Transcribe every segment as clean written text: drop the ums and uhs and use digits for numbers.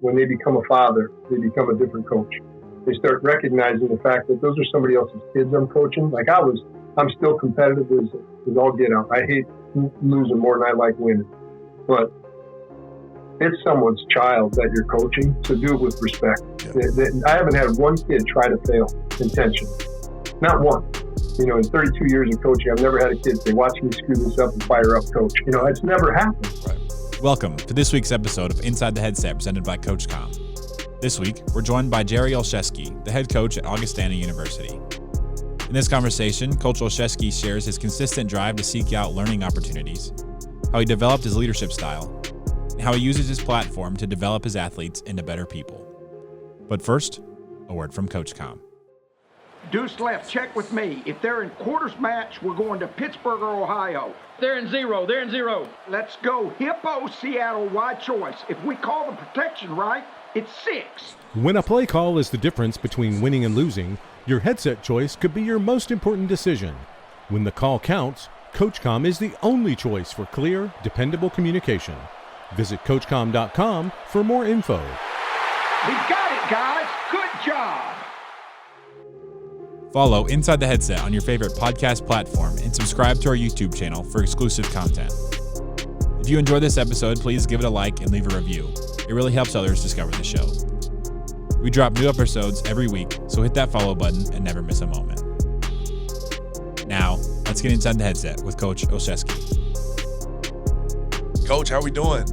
when they become a father, they become a different coach. They start recognizing the fact that those are somebody else's kids I'm coaching. Like I'm still competitive as all get out. I hate losing more than I like winning. But it's someone's child that you're coaching, so do it with respect. Yeah. I haven't had one kid try to fail intentionally. Not one. You know, in 32 years of coaching, I've never had a kid say, watch me screw this up and fire up, coach. You know, it's never happened. Right. Welcome to this week's episode of Inside the Headset presented by Coach Com. This week, we're joined by Jerry Olszewski, the head coach at Augustana University. In this conversation, Coach Olszewski shares his consistent drive to seek out learning opportunities, how he developed his leadership style, and how he uses his platform to develop his athletes into better people. But first, a word from Coach Com. Deuce left, check with me. If they're in quarters match, we're going to Pittsburgh or Ohio. They're in zero. Let's go Hippo, Seattle, wide choice. If we call the protection right, it's 6. When a play call is the difference between winning and losing, your headset choice could be your most important decision. When the call counts, CoachCom is the only choice for clear, dependable communication. Visit CoachCom.com for more info. We got it, guys. Good job. Follow Inside the Headset on your favorite podcast platform and subscribe to our YouTube channel for exclusive content. If you enjoyed this episode, please give it a like and leave a review. It really helps others discover the show. We drop new episodes every week, so hit that follow button and never miss a moment. Now, let's get inside the headset with Coach Olszewski. Coach, how we doing?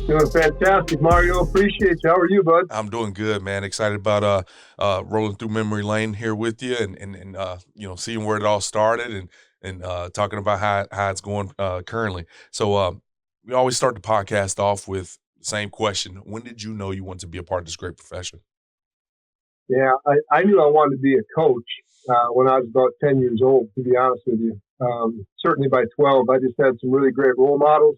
Doing fantastic, Mario. Appreciate you. How are you, bud? I'm doing good, man. Excited about rolling through memory lane here with you and you know, seeing where it all started and talking about how it's going currently. So we always start the podcast off with the same question. When did you know you wanted to be a part of this great profession? Yeah, I knew I wanted to be a coach when I was about 10 years old, to be honest with you. Certainly by 12, I just had some really great role models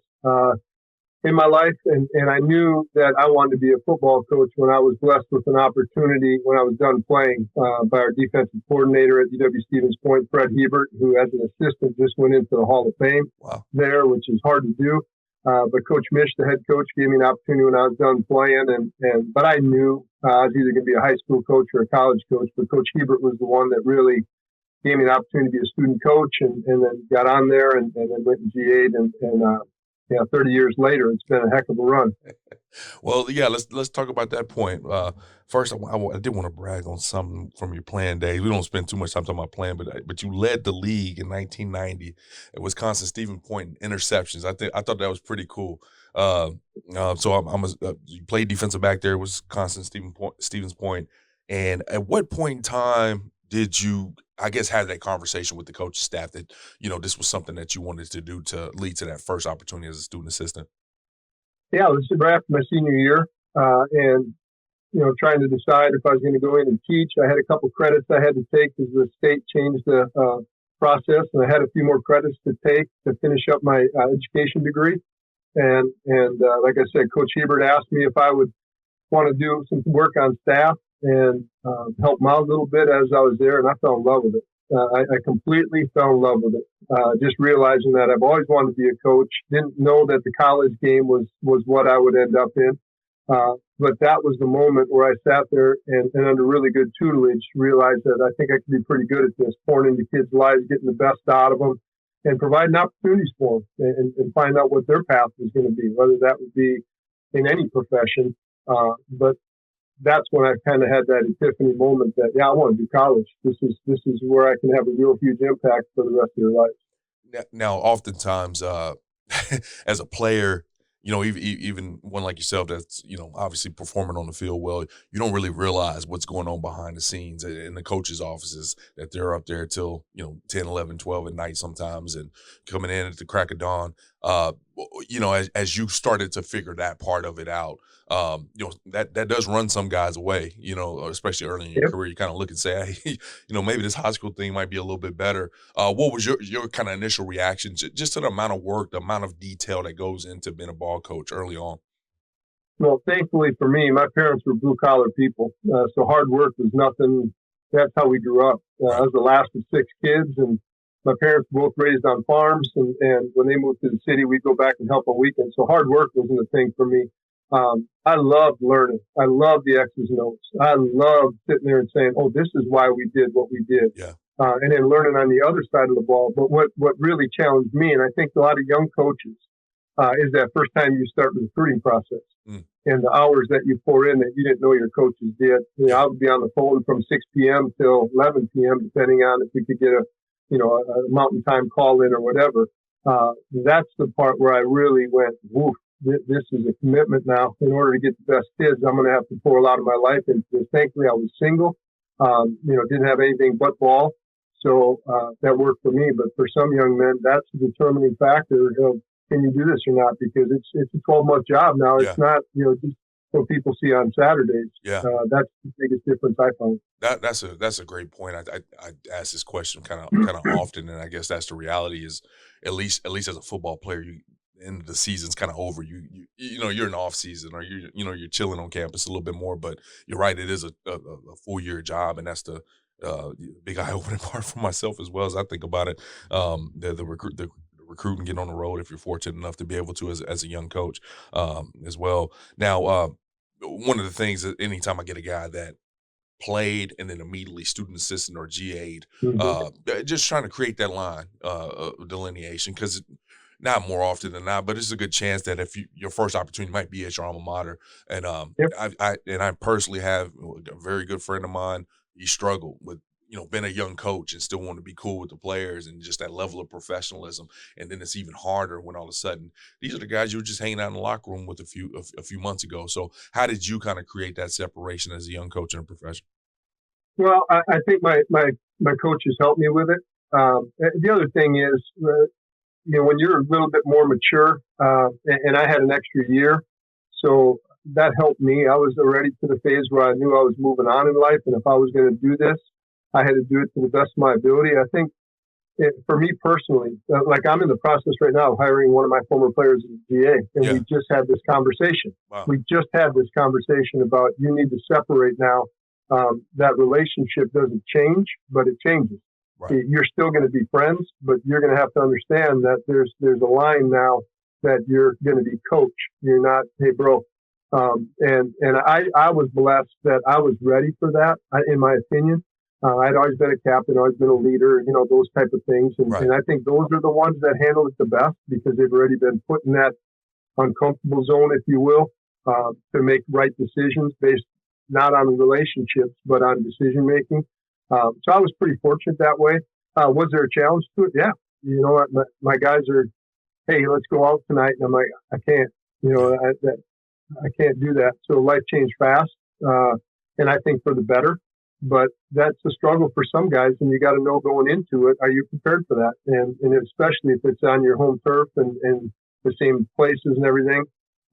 in my life, and I knew that I wanted to be a football coach when I was blessed with an opportunity when I was done playing by our defensive coordinator at UW-Stevens Point, Fred Hebert, who as an assistant just went into the Hall of Fame there, which is hard to do. But Coach Mish, the head coach, gave me an opportunity when I was done playing, but I knew I was either going to be a high school coach or a college coach. But Coach Hebert was the one that really gave me an opportunity to be a student coach, and then got on there and then went and GA'd, and 30 years later, it's been a heck of a run. Well, yeah, let's talk about that point. First, I did want to brag on something from your playing days. We don't spend too much time talking about playing, but you led the league in 1990 at Wisconsin-Stevens Point in interceptions. I thought that was pretty cool. You played defensive back there at Wisconsin-Stevens Point, and at what point in time did you, I guess, have that conversation with the coaching staff that, you know, this was something that you wanted to do to lead to that first opportunity as a student assistant? Yeah, this is right after my senior year, and trying to decide if I was going to go in and teach. I had a couple credits I had to take because the state changed the process, and I had a few more credits to take to finish up my education degree. And like I said, Coach Hebert asked me if I would want to do some work on staff and help him out a little bit as I was there, and I fell in love with it. I completely fell in love with it. Just realizing that I've always wanted to be a coach. Didn't know that the college game was what I would end up in. But that was the moment where I sat there and under really good tutelage realized that I think I could be pretty good at this, pouring into kids' lives, getting the best out of them, and providing opportunities for them and find out what their path was going to be, whether that would be in any profession. But that's when I kind of had that epiphany moment that, I want to do college. This is where I can have a real huge impact for the rest of your life. Now oftentimes, as a player, even one like yourself that's, obviously performing on the field well, you don't really realize what's going on behind the scenes in the coaches' offices, that they're up there till, 10, 11, 12 at night sometimes and coming in at the crack of dawn. As you started to figure that part of it out, that does run some guys away, especially early in your career. You kind of look and say, hey, maybe this high school thing might be a little bit better. What was your kind of initial reaction just to the amount of work, the amount of detail that goes into being a ball coach early on? Well, thankfully for me, my parents were blue-collar people, so hard work was nothing. That's how we grew up. I was the last of 6 kids, and my parents were both raised on farms, and when they moved to the city, we'd go back and help on weekends. So hard work wasn't a thing for me. I love learning. I love the X's and O's. I love sitting there and saying, oh, this is why we did what we did. Yeah. And then learning on the other side of the ball. But what really challenged me, and I think a lot of young coaches, is that first time you start the recruiting process and the hours that you pour in that you didn't know your coaches did. You know, I would be on the phone from 6 p.m. till 11 p.m., depending on if we could get a mountain time call in or whatever. That's the part where I really went, woof, this is a commitment now. In order to get the best kids, I'm going to have to pour a lot of my life into this. Thankfully, I was single, didn't have anything but ball. So that worked for me. But for some young men, that's the determining factor of can you do this or not? Because it's a 12-month job now. It's not, just what people see on Saturdays. Yeah. That's the biggest difference I find. That's a great point. I ask this question kind of often, and I guess that's the reality is at least as a football player, and the season's kind of over. You're in off season, or you're chilling on campus a little bit more. But you're right, it is a full year job, and that's the big eye opening part for myself as well as I think about it. The recruiting, getting on the road if you're fortunate enough to be able to as a young coach as well. Now, one of the things that anytime I get a guy that played and then immediately student assistant or GA'd, just trying to create that line delineation, because not more often than not, but it's a good chance that if your first opportunity might be at your alma mater. And I personally have a very good friend of mine. He struggled with being a young coach and still want to be cool with the players and just that level of professionalism. And then it's even harder when all of a sudden these are the guys you were just hanging out in the locker room with a few months ago. So how did you kind of create that separation as a young coach in a profession? Well, I think my coaches helped me with it. The other thing is, when you're a little bit more mature, and I had an extra year, so that helped me. I was already to the phase where I knew I was moving on in life, and if I was going to do this, I had to do it to the best of my ability. I think for me personally, like I'm in the process right now of hiring one of my former players as a GA, and we just had this conversation. Wow. We just had this conversation about you need to separate now. That relationship doesn't change, but it changes. Right. You're still going to be friends, but you're going to have to understand that there's a line now that you're going to be coach. You're not, hey, bro. And I was blessed that I was ready for that, in my opinion. I'd always been a captain, always been a leader, those type of things. And, and I think those are the ones that handle it the best because they've already been put in that uncomfortable zone, if you will, to make right decisions based not on relationships, but on decision making. So I was pretty fortunate that way. Was there a challenge to it? Yeah. You know what? My guys are, hey, let's go out tonight. And I'm like, I can't, I can't do that. So life changed fast. And I think for the better. But that's a struggle for some guys, and you got to know going into it, are you prepared for that? And especially if it's on your home turf and the same places and everything,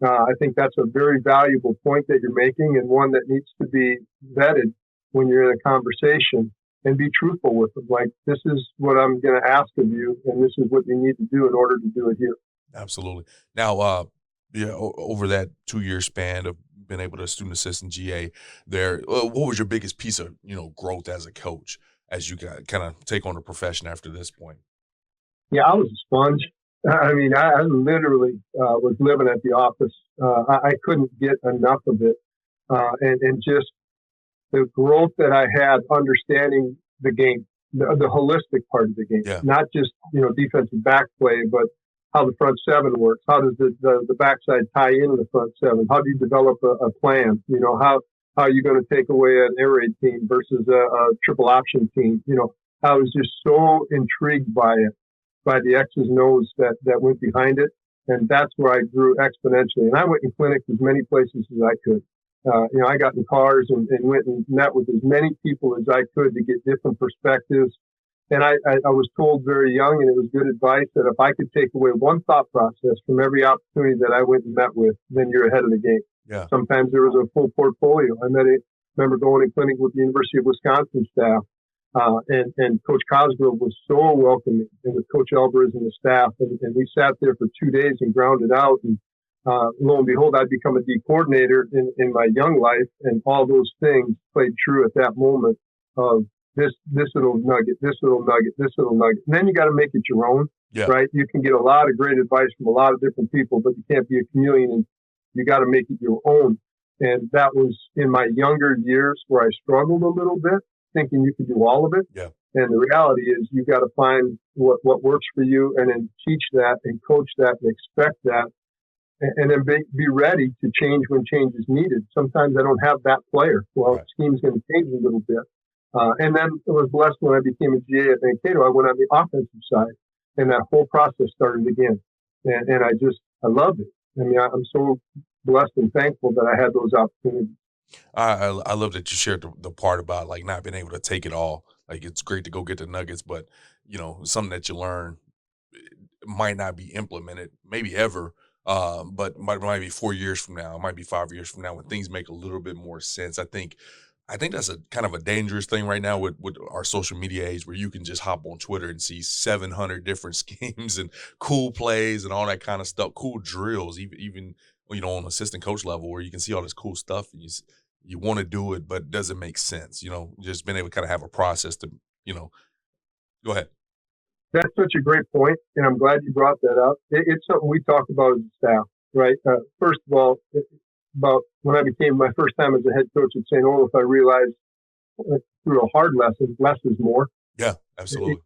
I think that's a very valuable point that you're making and one that needs to be vetted when you're in a conversation and be truthful with them. Like, this is what I'm going to ask of you, and this is what you need to do in order to do it here. Absolutely. Now, over that 2-year span of been able to student assistant GA there, what was your biggest piece of growth as a coach as you kind of take on the profession after this point? Yeah, I was a sponge. I mean, I literally was living at the office. I couldn't get enough of it, and just the growth that I had understanding the game, the holistic part of the game, not just defensive back play, but how the front seven works. How does the backside tie into the front seven? How do you develop a plan? How are you going to take away an air raid team versus a triple option team? I was just so intrigued by it, by the X's and O's that went behind it. And that's where I grew exponentially. And I went in clinics as many places as I could. I got in cars and went and met with as many people as I could to get different perspectives. And I was told very young, and it was good advice, that if I could take away one thought process from every opportunity that I went and met with, then you're ahead of the game. Yeah. Sometimes there was a full portfolio. I remember going in clinic with the University of Wisconsin staff, and Coach Cosgrove was so welcoming, and with Coach Alvarez and the staff. And we sat there for 2 days and grounded out. And lo and behold, I'd become a D coordinator in my young life, and all those things played true at that moment of this little nugget, this little nugget, this little nugget. And then you got to make it your own, right? You can get a lot of great advice from a lot of different people, but you can't be a chameleon You got to make it your own. And that was in my younger years where I struggled a little bit, thinking you could do all of it. Yeah. And the reality is you got to find what works for you and then teach that and coach that and expect that. And then be ready to change when change is needed. Sometimes I don't have that player. Well, right. The scheme's going to change a little bit. And then I was blessed when I became a GA at Mankato. I went on the offensive side, and that whole process started again. And I loved it. I mean, I'm so blessed and thankful that I had those opportunities. I love that you shared the part about like not being able to take it all. Like it's great to go get the nuggets, but something that you learn might not be implemented, maybe ever. But might be 4 years from now, it might be 5 years from now when things make a little bit more sense. I think that's a kind of a dangerous thing right now with our social media age, where you can just hop on Twitter and see 700 different schemes and cool plays and all that kind of stuff, cool drills, even on assistant coach level, where you can see all this cool stuff and you want to do it, but it doesn't make sense. Just being able to kind of have a process to, go ahead. That's such a great point, and I'm glad you brought that up. It's something we talk about as a staff, right? First of all, about when I became my first time as a head coach at St. Olaf, I realized through a hard lesson, less is more. Yeah, absolutely.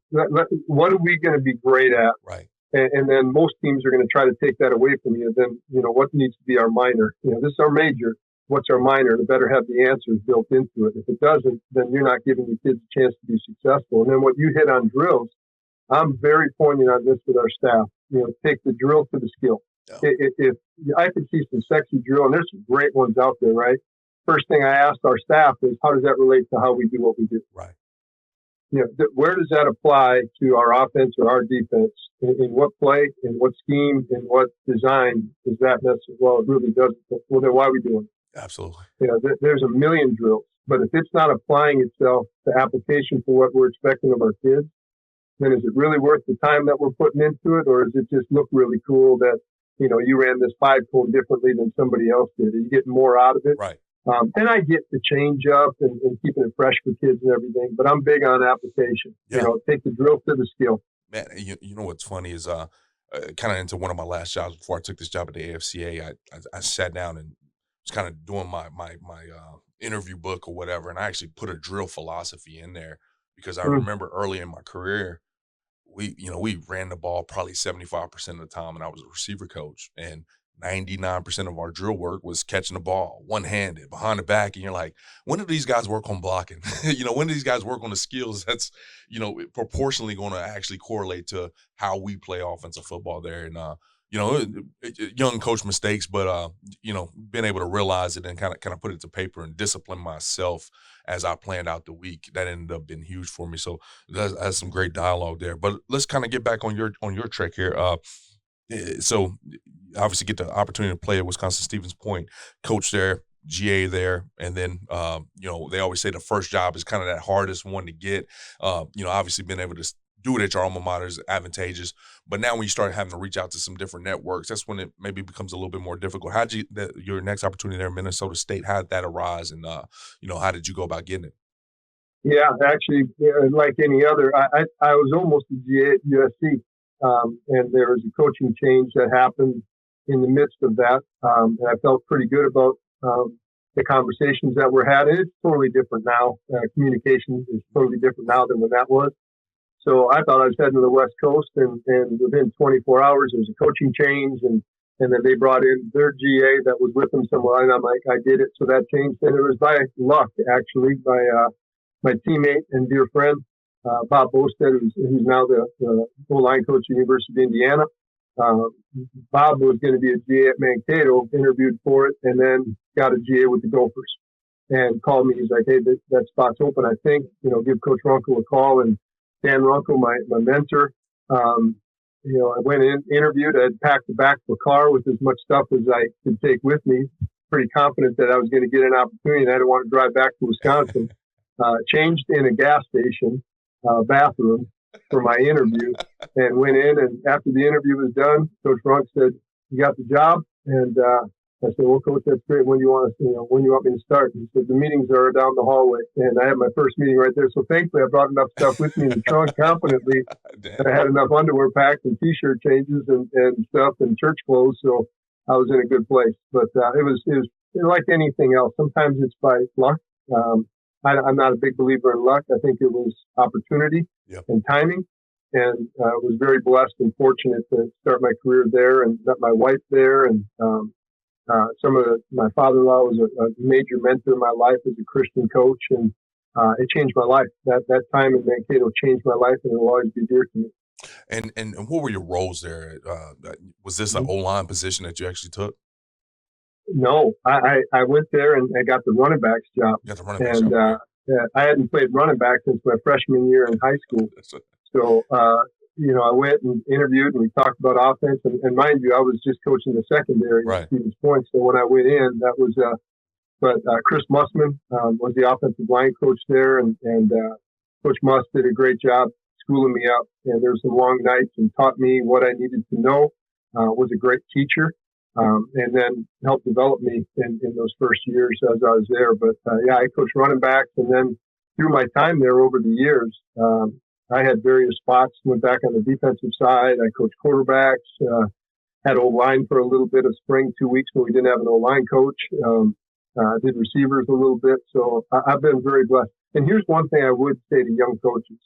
What are we going to be great at? Right. And then most teams are going to try to take that away from you. Then, what needs to be our minor? This is our major. What's our minor? It better have the answers built into it. If it doesn't, then you're not giving your kids a chance to be successful. And then what you hit on drills, I'm very poignant on this with our staff. Take the drill to the skill. Yeah. If I could see some sexy drill, and there's some great ones out there, right? First thing I asked our staff is, how does that relate to how we do what we do? Right. Where does that apply to our offense or our defense? In what play, in what scheme, in what design is that necessary? Well, it really doesn't. Well, then why are we doing it? Absolutely. There's a million drills, but if it's not applying itself to application for what we're expecting of our kids, then is it really worth the time that we're putting into it, or does it just look really cool that, you ran this 5-cone differently than somebody else did? Are you getting more out of it? Right. And I get the change up and keeping it fresh for kids and everything, but I'm big on application. Yeah. Take the drill to the skill. Man, you know what's funny is kind of into one of my last jobs before I took this job at the AFCA, I sat down and was kind of doing my interview book or whatever, and I actually put a drill philosophy in there because I remember early in my career, we ran the ball probably 75% of the time, and I was a receiver coach, and 99% of our drill work was catching the ball one-handed behind the back. And you're like, when do these guys work on blocking? When do these guys work on the skills that's, proportionally going to actually correlate to how we play offensive football there. And, young coach mistakes, but, being able to realize it and kind of put it to paper and discipline myself as I planned out the week, that ended up being huge for me. So that's some great dialogue there. But let's kind of get back on your track here. So obviously get the opportunity to play at Wisconsin-Stevens Point, coach there, GA there, and then, they always say the first job is kind of that hardest one to get. Obviously being able to do it at your alma mater is advantageous, but now when you start having to reach out to some different networks, that's when it maybe becomes a little bit more difficult. How'd your next opportunity there in Minnesota State, how did that arise, and, how did you go about getting it? Yeah, actually, like any other, I was almost a GA at USC. And there was a coaching change that happened in the midst of that. And I felt pretty good about the conversations that were had. And it's totally different now. Communication is totally different now than when that was. So I thought I was heading to the West Coast, and within 24 hours, there was a coaching change. And then they brought in their GA that was with them somewhere. And I'm like, I did it. So that changed. And it was by luck, actually, by my teammate and dear friend, Bob Bosted, who's now the O-line coach at the University of Indiana. Bob was going to be a GA at Mankato, interviewed for it, and then got a GA with the Gophers and called me. He's like, hey, that spot's open, I think. Give Coach Runkle a call. And Dan Runkle, my mentor, I went in, interviewed. I had packed the back of a car with as much stuff as I could take with me. Pretty confident that I was going to get an opportunity, and I didn't want to drive back to Wisconsin. Changed in a gas station bathroom for my interview, and went in. And after the interview was done, Coach Runk said, "You got the job?" And I said, "Well, Coach, that's great. When do you want me to start?" And he said, "The meetings are down the hallway." And I had my first meeting right there. So thankfully, I brought enough stuff with me in the trunk confidently. And I had enough underwear packed and T-shirt changes and stuff and church clothes. So I was in a good place. But it was like anything else. Sometimes it's by luck. I'm not a big believer in luck. I think it was opportunity and timing. And was very blessed and fortunate to start my career there and met my wife there. And my father-in-law was a major mentor in my life as a Christian coach. And it changed my life. That time in Mankato changed my life, and it will always be dear to me. And what were your roles there? Was this an O-line position that you actually took? No, I went there and I got the running backs job. You got the running backs job. I hadn't played running back since my freshman year in high school. So, I went and interviewed and we talked about offense. And mind you, I was just coaching the secondary at Stevens Point. So when I went in, that was, Chris Mussman was the offensive line coach there. And Coach Muss did a great job schooling me up. And there were some long nights and taught me what I needed to know, was a great teacher. And then helped develop me in those first years as I was there. But I coached running backs, and then through my time there over the years, I had various spots. Went back on the defensive side. I coached quarterbacks. Had O-line for a little bit of spring, 2 weeks when we didn't have an O-line coach. Did receivers a little bit. So I've been very blessed. And here's one thing I would say to young coaches,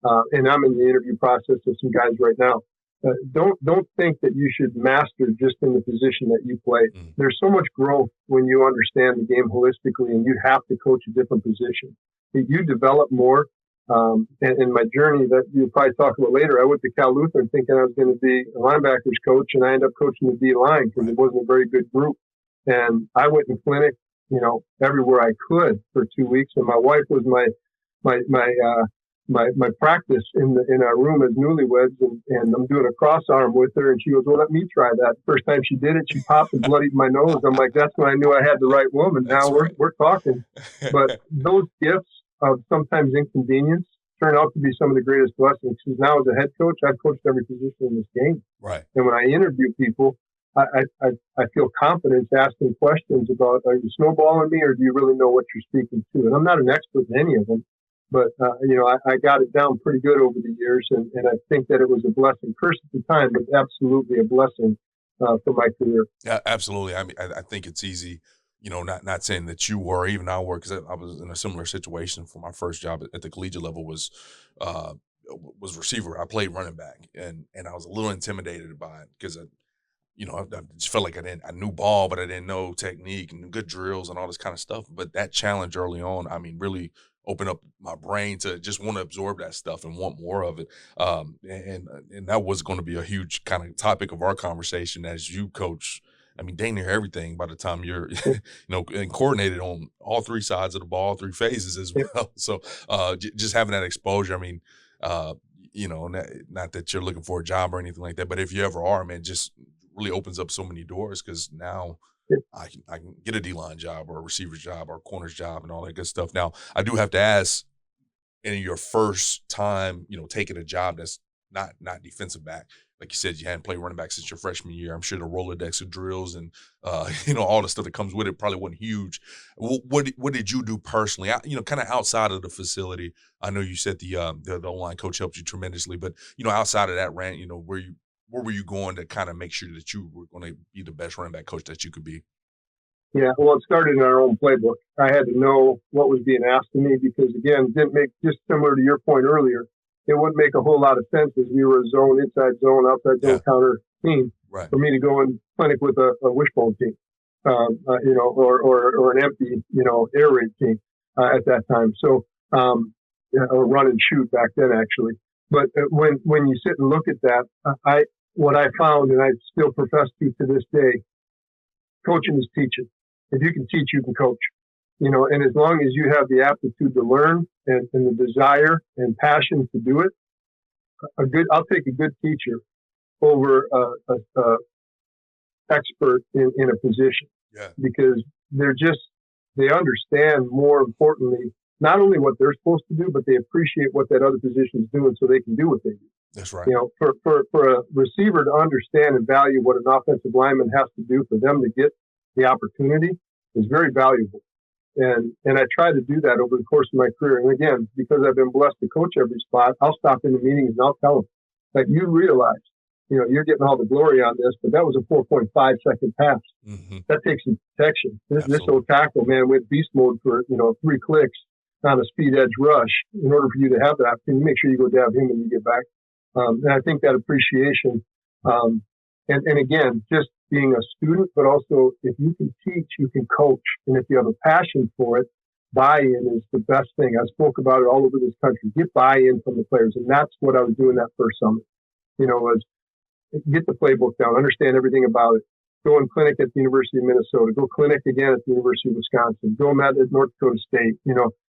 and I'm in the interview process with some guys right now. Don't think that you should master just in the position that you play. There's so much growth when you understand the game holistically, and you have to coach a different position. You develop more. In my journey that you'll probably talk about later, I went to Cal Lutheran thinking I was going to be a linebackers coach, and I ended up coaching the D-line because it wasn't a very good group. And I went in clinic, everywhere I could for 2 weeks. And my wife was my practice in our room as newlyweds, and I'm doing a cross arm with her, and she goes, "Well, let me try that." First time she did it, she popped and bloodied my nose. I'm like, that's when I knew I had the right woman. Now we're talking. But those gifts of sometimes inconvenience turn out to be some of the greatest blessings. Because now as a head coach, I've coached every position in this game. Right. And when I interview people, I feel confidence asking questions about, are you snowballing me, or do you really know what you're speaking to? And I'm not an expert in any of them. But, I got it down pretty good over the years, and I think that it was a blessing. First at the time, but absolutely a blessing for my career. Yeah, absolutely. I mean, I think it's easy, not saying that you were, even I were, because I was in a similar situation for my first job at the collegiate level was receiver. I played running back, and I was a little intimidated by it because I just felt like I knew ball, but I didn't know technique and good drills and all this kind of stuff. But that challenge early on, really opened up my brain to just want to absorb that stuff and want more of it. And that was going to be a huge kind of topic of our conversation as you coach. Dang near everything by the time you're, and coordinated on all three sides of the ball, three phases as well. So just having that exposure, not that you're looking for a job or anything like that, but if you ever are, man, just really opens up so many doors because now I can get a D-line job or a receiver's job or a corner's job and all that good stuff. Now, I do have to ask, in your first time, taking a job that's not defensive back, like you said, you hadn't played running back since your freshman year. I'm sure the Rolodex of drills and, all the stuff that comes with it probably wasn't huge. What did you do personally, kind of outside of the facility? I know you said the O-line coach helped you tremendously, but, outside of that rant, where were you going to kind of make sure that you were going to be the best running back coach that you could be? Yeah, well, it started in our own playbook. I had to know what was being asked of me because, again, it didn't make, just similar to your point earlier, it wouldn't make a whole lot of sense as we were a zone, inside zone, outside zone counter team for me to go in clinic with a wishbone team, or an empty, air raid team at that time. So, or run and shoot back then, actually. But when you sit and look at that, what I found, and I still profess to this day, coaching is teaching. If you can teach, you can coach. And as long as you have the aptitude to learn and the desire and passion to do it, I'll take a good teacher over a expert in a position because they understand, more importantly, not only what they're supposed to do, but they appreciate what that other position is doing so they can do what they do. That's right. For a receiver to understand and value what an offensive lineman has to do for them to get the opportunity is very valuable. And I try to do that over the course of my career. And again, because I've been blessed to coach every spot, I'll stop in the meetings and I'll tell them that you realize you're getting all the glory on this, but that was a 4.5 second pass. Mm-hmm. That takes some protection. This old tackle, man, went beast mode for, 3 clicks on a speed edge rush. In order for you to have that, you make sure you go dab him when you get back. And I think that appreciation, and again, just being a student, but also if you can teach, you can coach. And if you have a passion for it, buy-in is the best thing. I spoke about it all over this country. Get buy-in from the players. And that's what I was doing that first summer, was get the playbook down, understand everything about it. Go and clinic at the University of Minnesota. Go clinic again at the University of Wisconsin. Go at North Dakota State.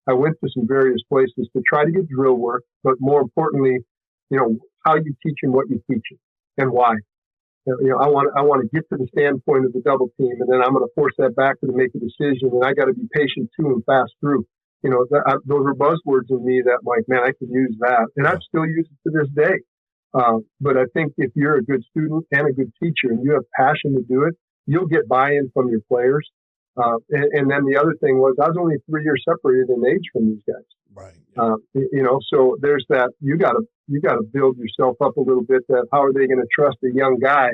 I went to some various places to try to get drill work, but more importantly, how you teach and what you teach it and why. I want to get to the standpoint of the double team, and then I'm going to force that back to make a decision, and I got to be patient too and fast through. Those are buzzwords in me that, like, man, I can use that, and I still use it to this day. But I think if you're a good student and a good teacher and you have passion to do it, you'll get buy-in from your players. And then the other thing was I was only 3 years separated in age from these guys. Right. So there's that. You got to build yourself up a little bit. That how are they going to trust a young guy,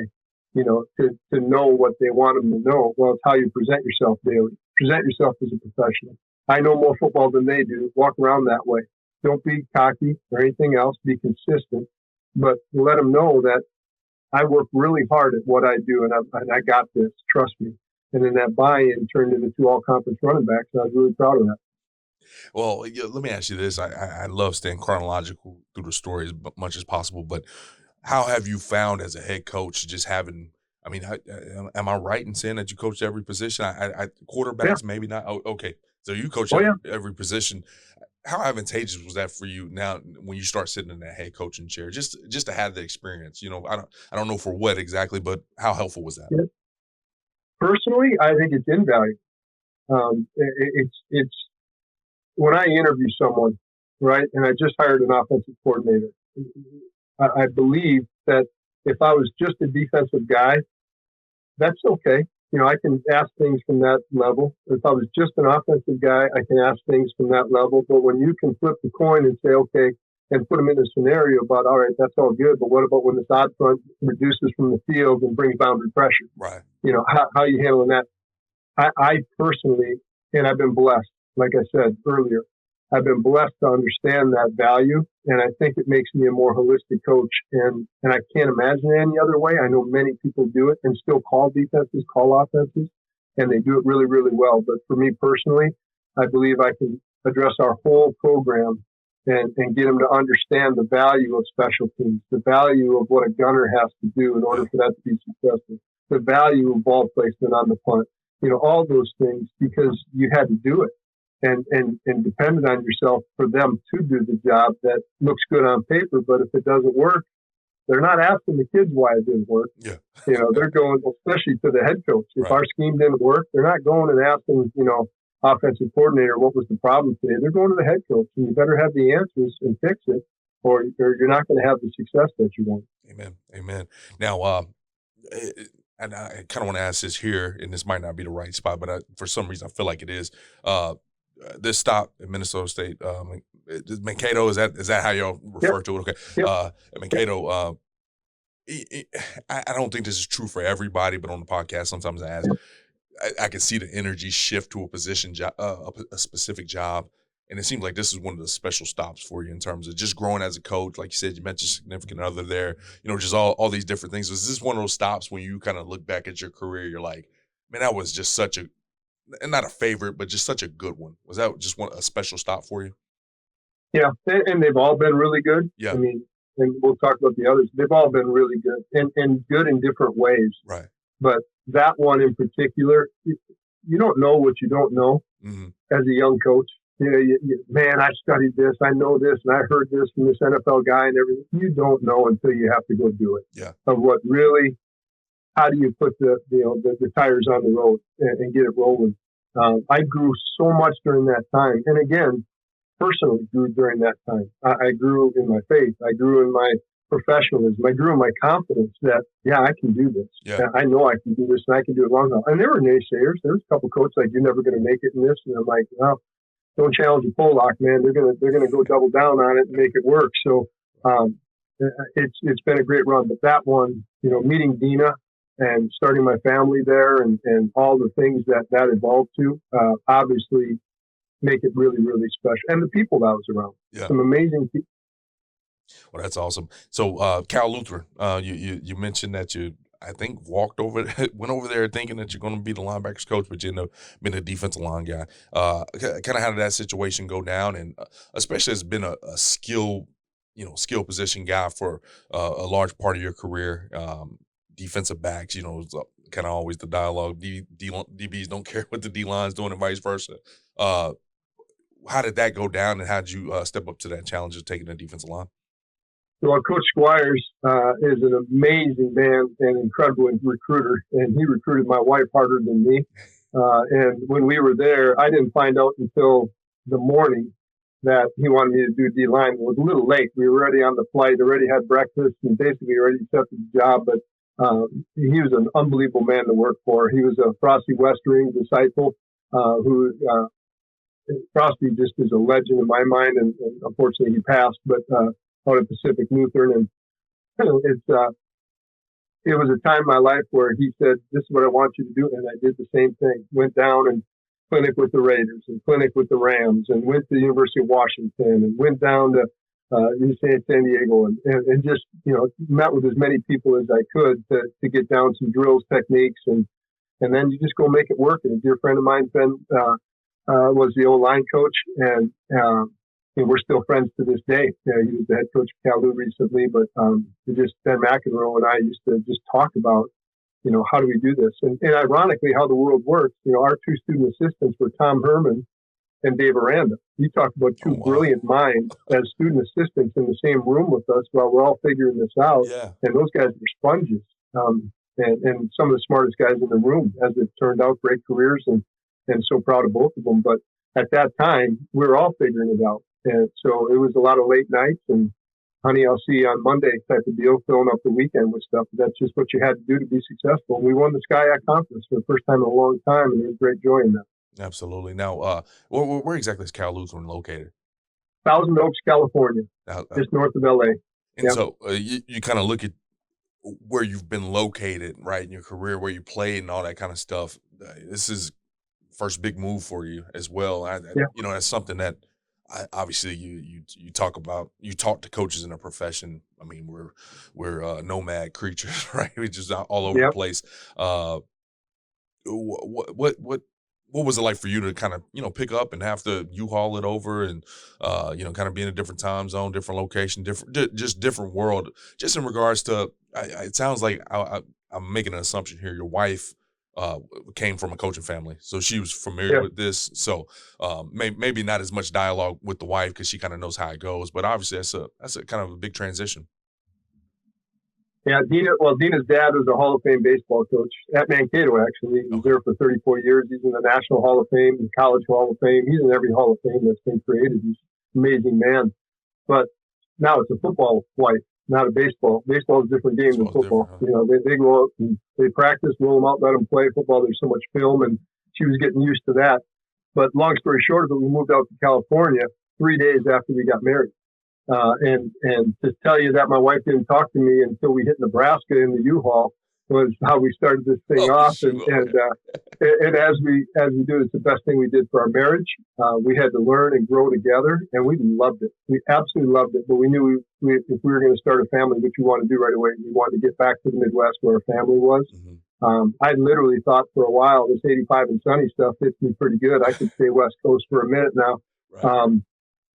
to know what they want them to know? Well, it's how you present yourself daily. Present yourself as a professional. I know more football than they do. Walk around that way. Don't be cocky or anything else. Be consistent, but let them know that I work really hard at what I do, and I got this. Trust me. And then that buy-in turned into 2 all-conference running backs, and I was really proud of that. Well, let me ask you this. I love staying chronological through the story as much as possible, but how have you found as a head coach just having – am I right in saying that you coached every position? Quarterbacks, maybe not. Oh, okay. So you coach every position. How advantageous was that for you now when you start sitting in that head coaching chair, just to have the experience? I don't know for what exactly, but how helpful was that? Yeah. Personally, I think it's invaluable. It's when I interview someone, right, and I just hired an offensive coordinator, I believe that if I was just a defensive guy, that's okay. I can ask things from that level. If I was just an offensive guy, I can ask things from that level. But when you can flip the coin and say, okay, and put them in a scenario about, all right, that's all good, but what about when this odd front reduces from the field and brings boundary pressure? Right. How are you handling that? I personally, and I've been blessed, like I said earlier, I've been blessed to understand that value, and I think it makes me a more holistic coach, and I can't imagine it any other way. I know many people do it and still call defenses, call offenses, and they do it really, really well. But for me personally, I believe I can address our whole program and get them to understand the value of special teams, the value of what a gunner has to do in order for that to be successful, the value of ball placement on the punt, all those things, because you had to do it and depended on yourself for them to do the job that looks good on paper. But if it doesn't work, they're not asking the kids why it didn't work. Yeah. They're going, especially to the head coach. If our scheme didn't work, they're not going and asking, offensive coordinator, what was the problem today? They're going to the head coach, and you better have the answers and fix it, or you're not going to have the success that you want. Amen. Now, and I kind of want to ask this here, and this might not be the right spot, but for some reason I feel like it is. This stop at Minnesota State, Mankato, is that how y'all refer to it? Okay. Yep. Mankato, I don't think this is true for everybody, but on the podcast, sometimes I ask, I can see the energy shift to a position job, a specific job. And it seems like this is one of the special stops for you in terms of just growing as a coach. Like you said, you mentioned significant other there, just all these different things. Was this one of those stops when you kind of look back at your career, you're like, man, that was just such a, not a favorite, but just such a good one. Was that just a special stop for you? Yeah. And they've all been really good. Yeah. And we'll talk about the others. They've all been really good and good in different ways. Right. But that one in particular, you don't know what you don't know as a young coach. Man, I studied this, I know this, and I heard this from this NFL guy and everything. You don't know until you have to go do it. Yeah. Of what really, how do you put the tires on the road and get it rolling? I grew so much during that time. And again, personally grew during that time. I grew in my faith. I grew in my professionalism. I grew in my confidence that, I can do this. Yeah. I know I can do this and I can do it long enough. And there were naysayers. There was a couple coaches like, you're never going to make it in this. And I'm like, well, don't challenge a Pollock, man. They're gonna go double down on it and make it work. So, it's been a great run. But that one, meeting Dina and starting my family there and all the things that evolved to, obviously make it really, really special. And the people that I was around, some amazing people. Well, that's awesome. So, Cal Lutheran, you mentioned that you, I think, went over there thinking that you're going to be the linebackers coach, but you end up being a defensive line guy. Kind of how did that situation go down? And especially as been a skill position guy for a large part of your career, defensive backs, it's kind of always the dialogue. DBs don't care what the D line's doing and vice versa. How did that go down, and how did you step up to that challenge of taking the defensive line? Well, Coach Squires is an amazing man and incredible recruiter, and he recruited my wife harder than me. And when we were there, I didn't find out until the morning that he wanted me to do D-line. It was a little late. We were already on the flight, already had breakfast, and basically already accepted the job. But he was an unbelievable man to work for. He was a Frosty Westering disciple who Frosty just is a legend in my mind, and unfortunately he passed, but out of Pacific Lutheran. And it was a time in my life where he said, "This is what I want you to do." And I did the same thing. Went down and clinic with the Raiders and clinic with the Rams, and went to the University of Washington, and went down to San Diego, and just, met with as many people as I could to get down some drills, techniques, and then you just go make it work. And a dear friend of mine, Ben, was the O-line coach, and we're still friends to this day. He was the head coach of Cal recently, but Ben McEnroe and I used to just talk about, how do we do this? And ironically, how the world works, our two student assistants were Tom Herman and Dave Aranda. You talk about two brilliant minds as student assistants in the same room with us while we're all figuring this out. Yeah. And those guys were sponges, and some of the smartest guys in the room, as it turned out, great careers, and so proud of both of them. But at that time, we were all figuring it out. And so it was a lot of late nights and, honey, I'll see you on Monday type of deal, filling up the weekend with stuff. That's just what you had to do to be successful. And we won the SCIAC conference for the first time in a long time, and there was great joy in that. Absolutely. Now, where exactly is Cal Lutheran located? Thousand Oaks, California, just north of LA. And so you kind of look at where you've been located, right, in your career, where you played and all that kind of stuff. This is first big move for you as well. That's something that obviously you talk about. You talk to coaches in a profession. I mean, we're nomad creatures, right? We're just all over the place. What was it like for you to kind of, pick up and have to U-Haul it over and, kind of be in a different time zone, different location, different world, just in regards to, it sounds like I'm making an assumption here. Your wife came from a coaching family, so she was familiar with this. So maybe not as much dialogue with the wife because she kind of knows how it goes, but obviously that's a kind of a big transition. Yeah, Dina's dad was a Hall of Fame baseball coach at Mankato, actually. He was there for 34 years. He's in the National Hall of Fame, the College Hall of Fame. He's in every Hall of Fame that's been created. He's an amazing man. But now it's a football wife, not a baseball. Baseball is a different game than football. They go out and they practice, roll them out, let them play. Football, there's so much film, and she was getting used to that. But long story short of it, we moved out to California 3 days after we got married. And to tell you that my wife didn't talk to me until we hit Nebraska in the U-Haul was how we started this thing off. And as we do, it's the best thing we did for our marriage. We had to learn and grow together, and we loved it. We absolutely loved it. But we knew if we were going to start a family, which we wanted to do right away, we wanted to get back to the Midwest where our family was. Mm-hmm. I literally thought for a while this 85 and sunny stuff fits me pretty good. I could stay West Coast for a minute now. Right.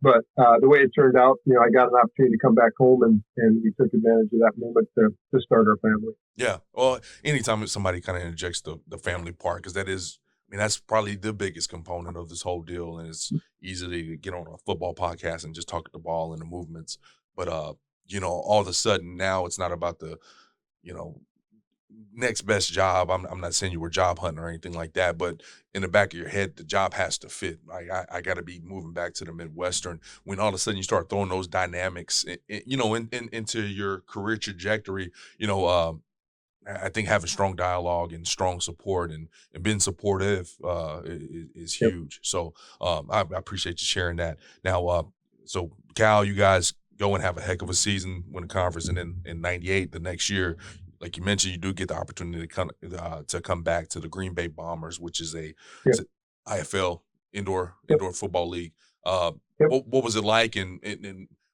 But the way it turned out, I got an opportunity to come back home, and we took advantage of that moment to start our family. Yeah. Well, anytime somebody kind of interjects the family part, because that's probably the biggest component of this whole deal. And it's easy to get on a football podcast and just talk the ball and the movements. But, all of a sudden now it's not about the, next best job. I'm not saying you were job hunting or anything like that, but in the back of your head, the job has to fit. I got to be moving back to the Midwestern. When all of a sudden you start throwing those dynamics, into your career trajectory, I think having strong dialogue and strong support and being supportive is huge. So I appreciate you sharing that. Now, so Cal, you guys go and have a heck of a season, win a conference, and then in '98, the next year, like you mentioned, you do get the opportunity to come back to the Green Bay Bombers, which is it's a IFL indoor football league. What was it like, and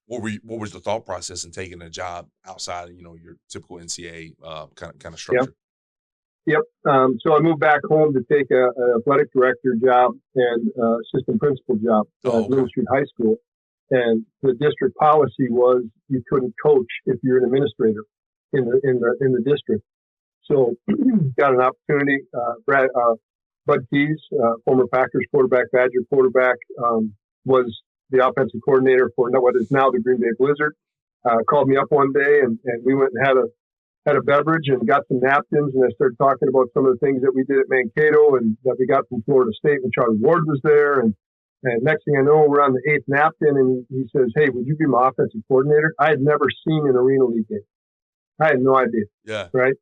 what was the thought process in taking a job outside of your typical NCAA kind of structure? Yep. So I moved back home to take an athletic director job and assistant principal job at Little Street High School. And the district policy was you couldn't coach if you're an administrator in the district. So got an opportunity. Bud Keys, former Packers quarterback, Badger quarterback, was the offensive coordinator for what is now the Green Bay Blizzard. Called me up one day and we went and had a beverage and got some napkins, and I started talking about some of the things that we did at Mankato and that we got from Florida State when Charlie Ward was there. And next thing I know, we're on the 8th napkin, and he says, "Hey, would you be my offensive coordinator?" I had never seen an Arena League game. I had no idea. Yeah. Right.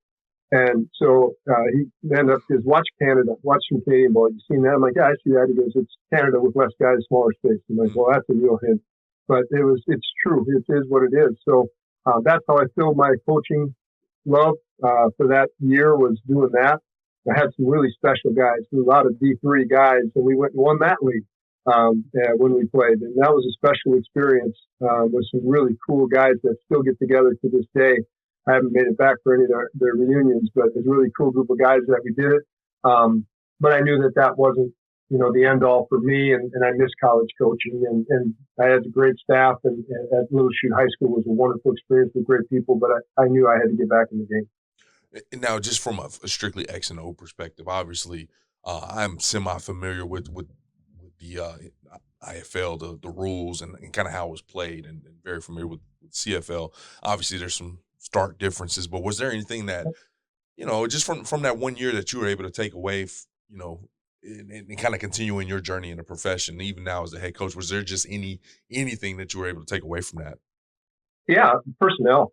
And so he ended up watch Canada, watch some Canadian ball. You seen that? I'm like, yeah, I see that. He goes, it's Canada with less guys, smaller space. I'm like, well, that's a real hint. But it's true. It is what it is. So that's how I filled my coaching love for that year, was doing that. I had some really special guys, a lot of D3 guys, and we went and won that league when we played. And that was a special experience with some really cool guys that still get together to this day. I haven't made it back for any of their reunions, but it's a really cool group of guys that we did it. But I knew that wasn't, the end all for me, and I missed college coaching, and I had a great staff, and at Little Chute High School was a wonderful experience with great people, but I knew I had to get back in the game. Now, just from a strictly X and O perspective, obviously, I'm semi-familiar with the IFL, the rules, and kind of how it was played, and very familiar with CFL. Obviously, there's some stark differences, but was there anything that, just from that 1 year that you were able to take away, and kind of continuing your journey in the profession, even now as a head coach, was there just anything that you were able to take away from that? Yeah, personnel.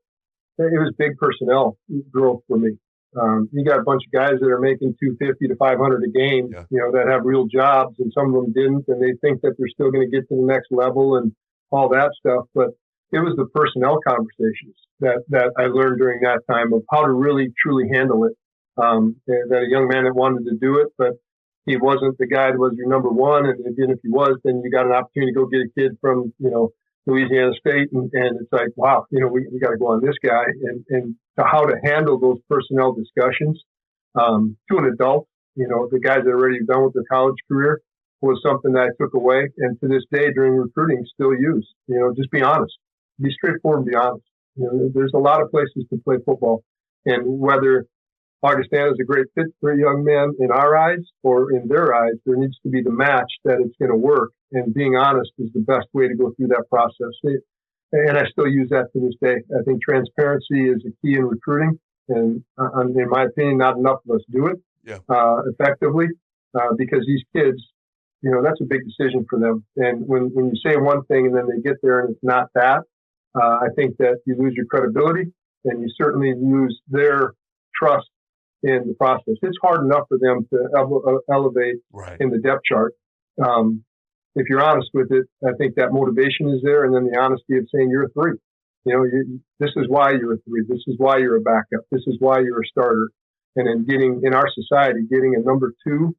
It was big personnel growth for me. You got a bunch of guys that are making $250 to $500 a game, that have real jobs, and some of them didn't, and they think that they're still going to get to the next level and all that stuff. But it was the personnel conversations that I learned during that time of how to really truly handle it. That a young man that wanted to do it, but he wasn't the guy that was your number one. And again, if he was, then you got an opportunity to go get a kid from, Louisiana State. And it's like, wow, we got to go on this guy, and to how to handle those personnel discussions to an adult, the guys that are already done with their college career, was something that I took away. And to this day during recruiting still use, just be honest, be straightforward and be honest. There's a lot of places to play football, and whether Augustana is a great fit for a young man in our eyes or in their eyes, there needs to be the match that it's going to work. And being honest is the best way to go through that process. And I still use that to this day. I think transparency is a key in recruiting. And in my opinion, not enough of us do it effectively because these kids, that's a big decision for them. And when you say one thing and then they get there and it's not that, I think that you lose your credibility, and you certainly lose their trust in the process. It's hard enough for them to elevate in the depth chart. If you're honest with it, I think that motivation is there, and then the honesty of saying you're a 3. This is why you're a 3. This is why you're a backup. This is why you're a starter. And then in our society, getting a number 2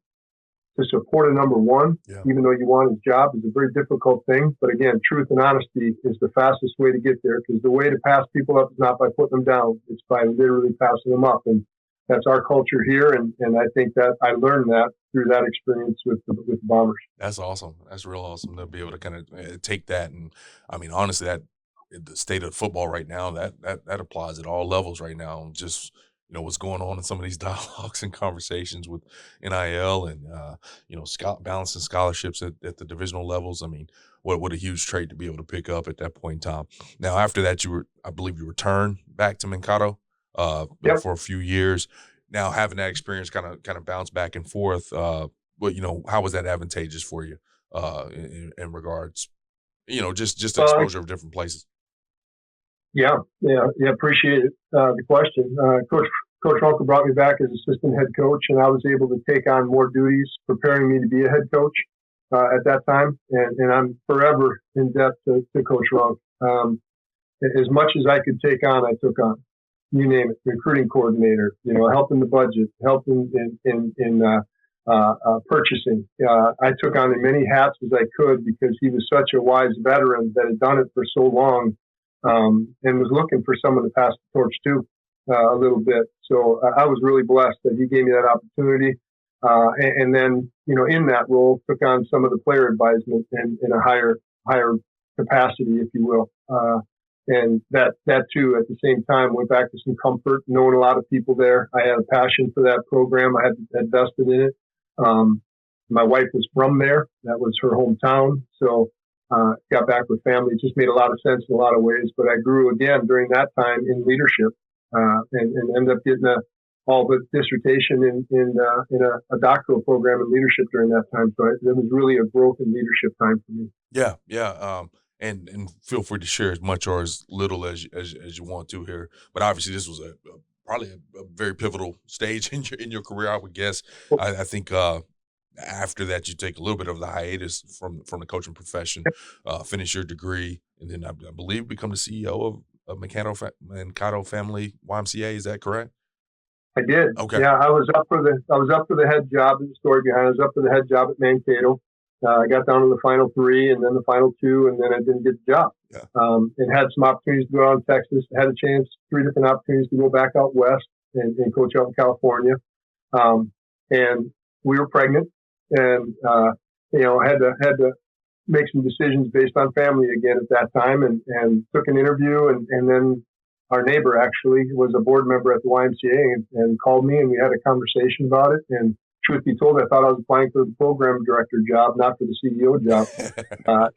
to support a number 1, even though you want his job, is a very difficult thing. But again, truth and honesty is the fastest way to get there, because the way to pass people up is not by putting them down. It's by literally passing them up. And that's our culture here. And I think that I learned that through that experience with the Bombers. That's awesome. That's real awesome to be able to kind of take that. And I mean, honestly, that the state of football right now, that applies at all levels right now. Just, what's going on in some of these dialogues and conversations with NIL and, balancing scholarships at the divisional levels. I mean, what a huge trait to be able to pick up at that point in time. Now, after that, I believe you returned back to Mankato for a few years. Now, having that experience kind of bounce back and forth, how was that advantageous for you in regards, just the exposure of different places? Yeah, appreciate it. The question. Coach Uncle brought me back as assistant head coach, and I was able to take on more duties, preparing me to be a head coach at that time. And I'm forever in debt to Coach Runk. as much as I could take on, I took on. You name it, recruiting coordinator, helping the budget, helping in purchasing. I took on as many hats as I could because he was such a wise veteran that had done it for so long, and was looking for someone to pass the torch to a little bit. So I was really blessed that he gave me that opportunity. And then, in that role, took on some of the player advisement in a higher capacity, if you will. And that too, at the same time, went back to some comfort, knowing a lot of people there. I had a passion for that program. I had invested in it. My wife was from there. That was her hometown. So got back with family. It just made a lot of sense in a lot of ways. But I grew again during that time in leadership and ended up getting all the dissertation in a doctoral program in leadership during that time. So it was really a growth in leadership time for me. Yeah. And feel free to share as much or as little as you want to here. But obviously, this was probably a very pivotal stage in your career, I would guess. I think after that, you take a little bit of the hiatus from the coaching profession, finish your degree, and then I believe become the CEO of Mankato Family YMCA. Is that correct? I did. Okay. Yeah, I was up for the head job. The story behind it, I was up for the head job at Mankato. I got down to the final 3 and then the final 2, and then I didn't get the job. Yeah. And had some opportunities to go out in Texas. I had a chance, 3 different opportunities to go back out west and coach out in California. And we were pregnant, and I had to make some decisions based on family again at that time, and took an interview, and then our neighbor actually was a board member at the YMCA and called me, and we had a conversation about it. And truth be told, I thought I was applying for the program director job, not for the CEO job.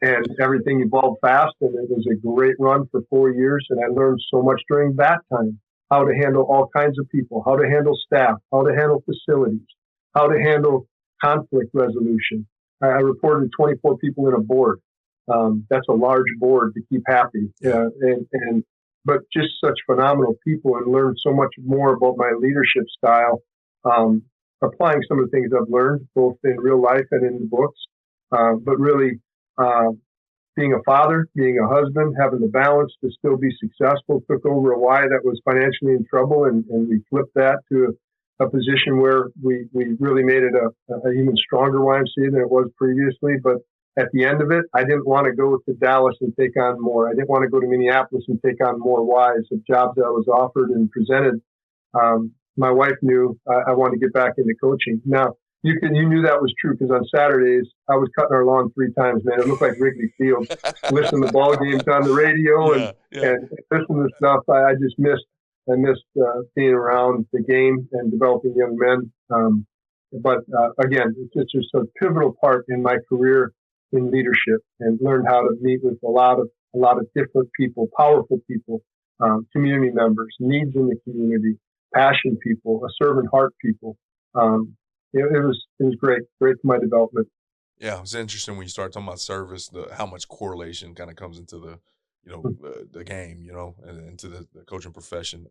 And everything evolved fast, and it was a great run for 4 years. And I learned so much during that time, how to handle all kinds of people, how to handle staff, how to handle facilities, how to handle conflict resolution. I reported 24 people in a board. That's a large board to keep happy. But just such phenomenal people, and learned so much more about my leadership style. Applying some of the things I've learned, both in real life and in the books, but really being a father, being a husband, having the balance to still be successful. Took over a Y that was financially in trouble, and we flipped that to a position where we really made it a even stronger YMCA than it was previously. But at the end of it, I didn't want to go to Dallas and take on more. I didn't want to go to Minneapolis and take on more Ys of jobs that I was offered and presented. My wife knew I wanted to get back into coaching. Now, you knew that was true because on Saturdays, I was cutting our lawn 3 times, man. It looked like Wrigley Field. Listen to ball games on the radio and listen to stuff. I just missed. I missed being around the game and developing young men. But again, it's just a pivotal part in my career in leadership, and learned how to meet with a lot of different people, powerful people, community members, needs in the community, passion people, a servant heart people. It was great for my development. Yeah, it's interesting when you start talking about service, how much correlation kind of comes into the the game, and into the coaching profession.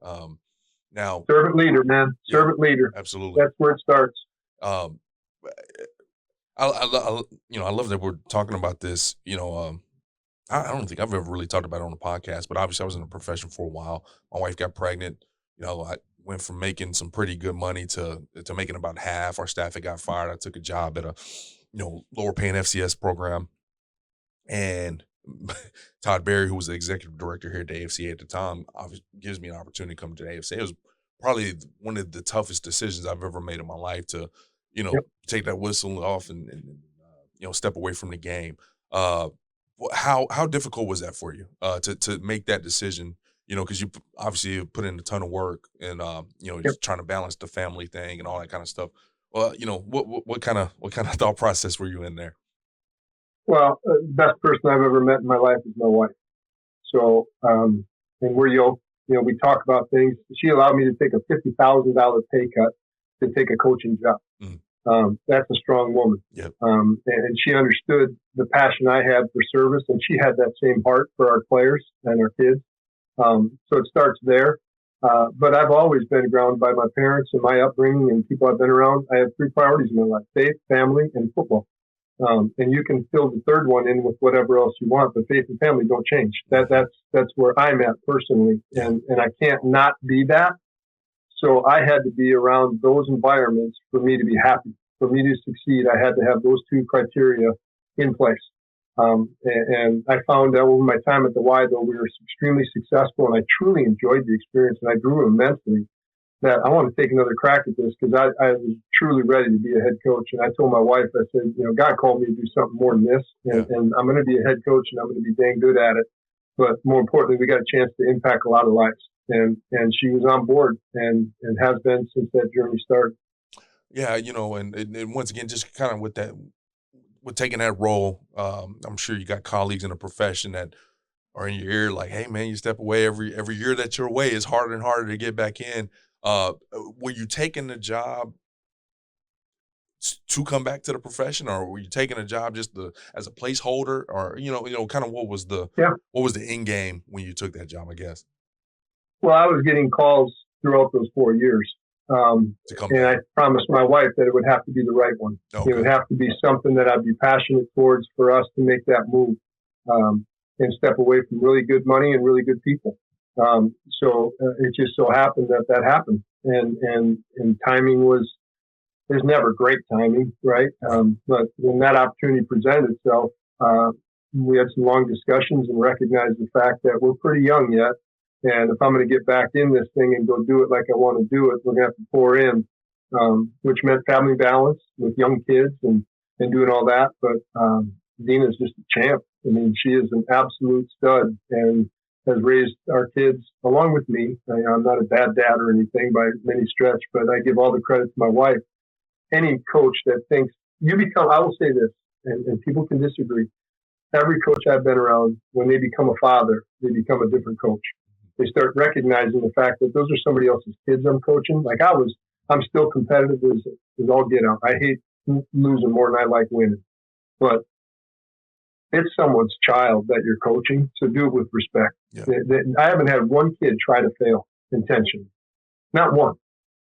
Now, servant leader, man, servant leader. Absolutely, that's where it starts. I love that we're talking about this. I don't think I've ever really talked about it on a podcast, but obviously I was in the profession for a while. My wife got pregnant. I went from making some pretty good money to making about half. Our staff had got fired. I took a job at a, lower paying FCS program. And Todd Berry, who was the executive director here at the AFCA at the time, obviously gives me an opportunity to come to the AFCA. It was probably one of the toughest decisions I've ever made in my life to, take that whistle off and step away from the game. How difficult was that for you to make that decision? Because you obviously put in a ton of work and just trying to balance the family thing and all that kind of stuff. Well, what kind of thought process were you in there? Well, the best person I've ever met in my life is my wife. So, and we're yoked. We talk about things. She allowed me to take a $50,000 pay cut to take a coaching job. That's a strong woman. Yep. And she understood the passion I had for service, and she had that same heart for our players and our kids. So it starts there. But I've always been grounded by my parents and my upbringing and people I've been around. I have 3 priorities in my life: faith, family, and football. And you can fill the third one in with whatever else you want, but faith and family don't change. That's where I'm at personally. And I can't not be that. So I had to be around those environments for me to be happy. For me to succeed, I had to have those two criteria in place. And I found that over my time at the Y, though, we were extremely successful, and I truly enjoyed the experience, and I grew immensely, that I want to take another crack at this because I was truly ready to be a head coach. And I told my wife, I said, God called me to do something more than this, and I'm going to be a head coach, and I'm going to be dang good at it. But more importantly, we got a chance to impact a lot of lives. And she was on board and has been since that journey started. Yeah, and once again, just kind of with taking that role, I'm sure you got colleagues in the profession that are in your ear like, hey, man, you step away every year that you're away, it's harder and harder to get back in. Were you taking the job to come back to the profession, or were you taking a job just as a placeholder, or kind of what was the end game when you took that job, I guess? Well, I was getting calls throughout those 4 years. And I promised my wife that it would have to be the right one. Okay. It would have to be something that I'd be passionate towards for us to make that move and step away from really good money and really good people. So it just so happened that happened. And timing there's never great timing, right? But when that opportunity presented itself, we had some long discussions and recognized the fact that we're pretty young yet. And if I'm going to get back in this thing and go do it like I want to do it, we're going to have to pour in, which meant family balance with young kids and doing all that. But Dina's just a champ. I mean, she is an absolute stud and has raised our kids along with me. I'm not a bad dad or anything by any stretch, but I give all the credit to my wife. Any coach that thinks I will say this, and people can disagree. Every coach I've been around, when they become a father, they become a different coach. They start recognizing the fact that those are somebody else's kids I'm coaching. Like I'm still competitive as all get out. I hate losing more than I like winning. But it's someone's child that you're coaching, so do it with respect. Yeah. I haven't had one kid try to fail intentionally. Not one.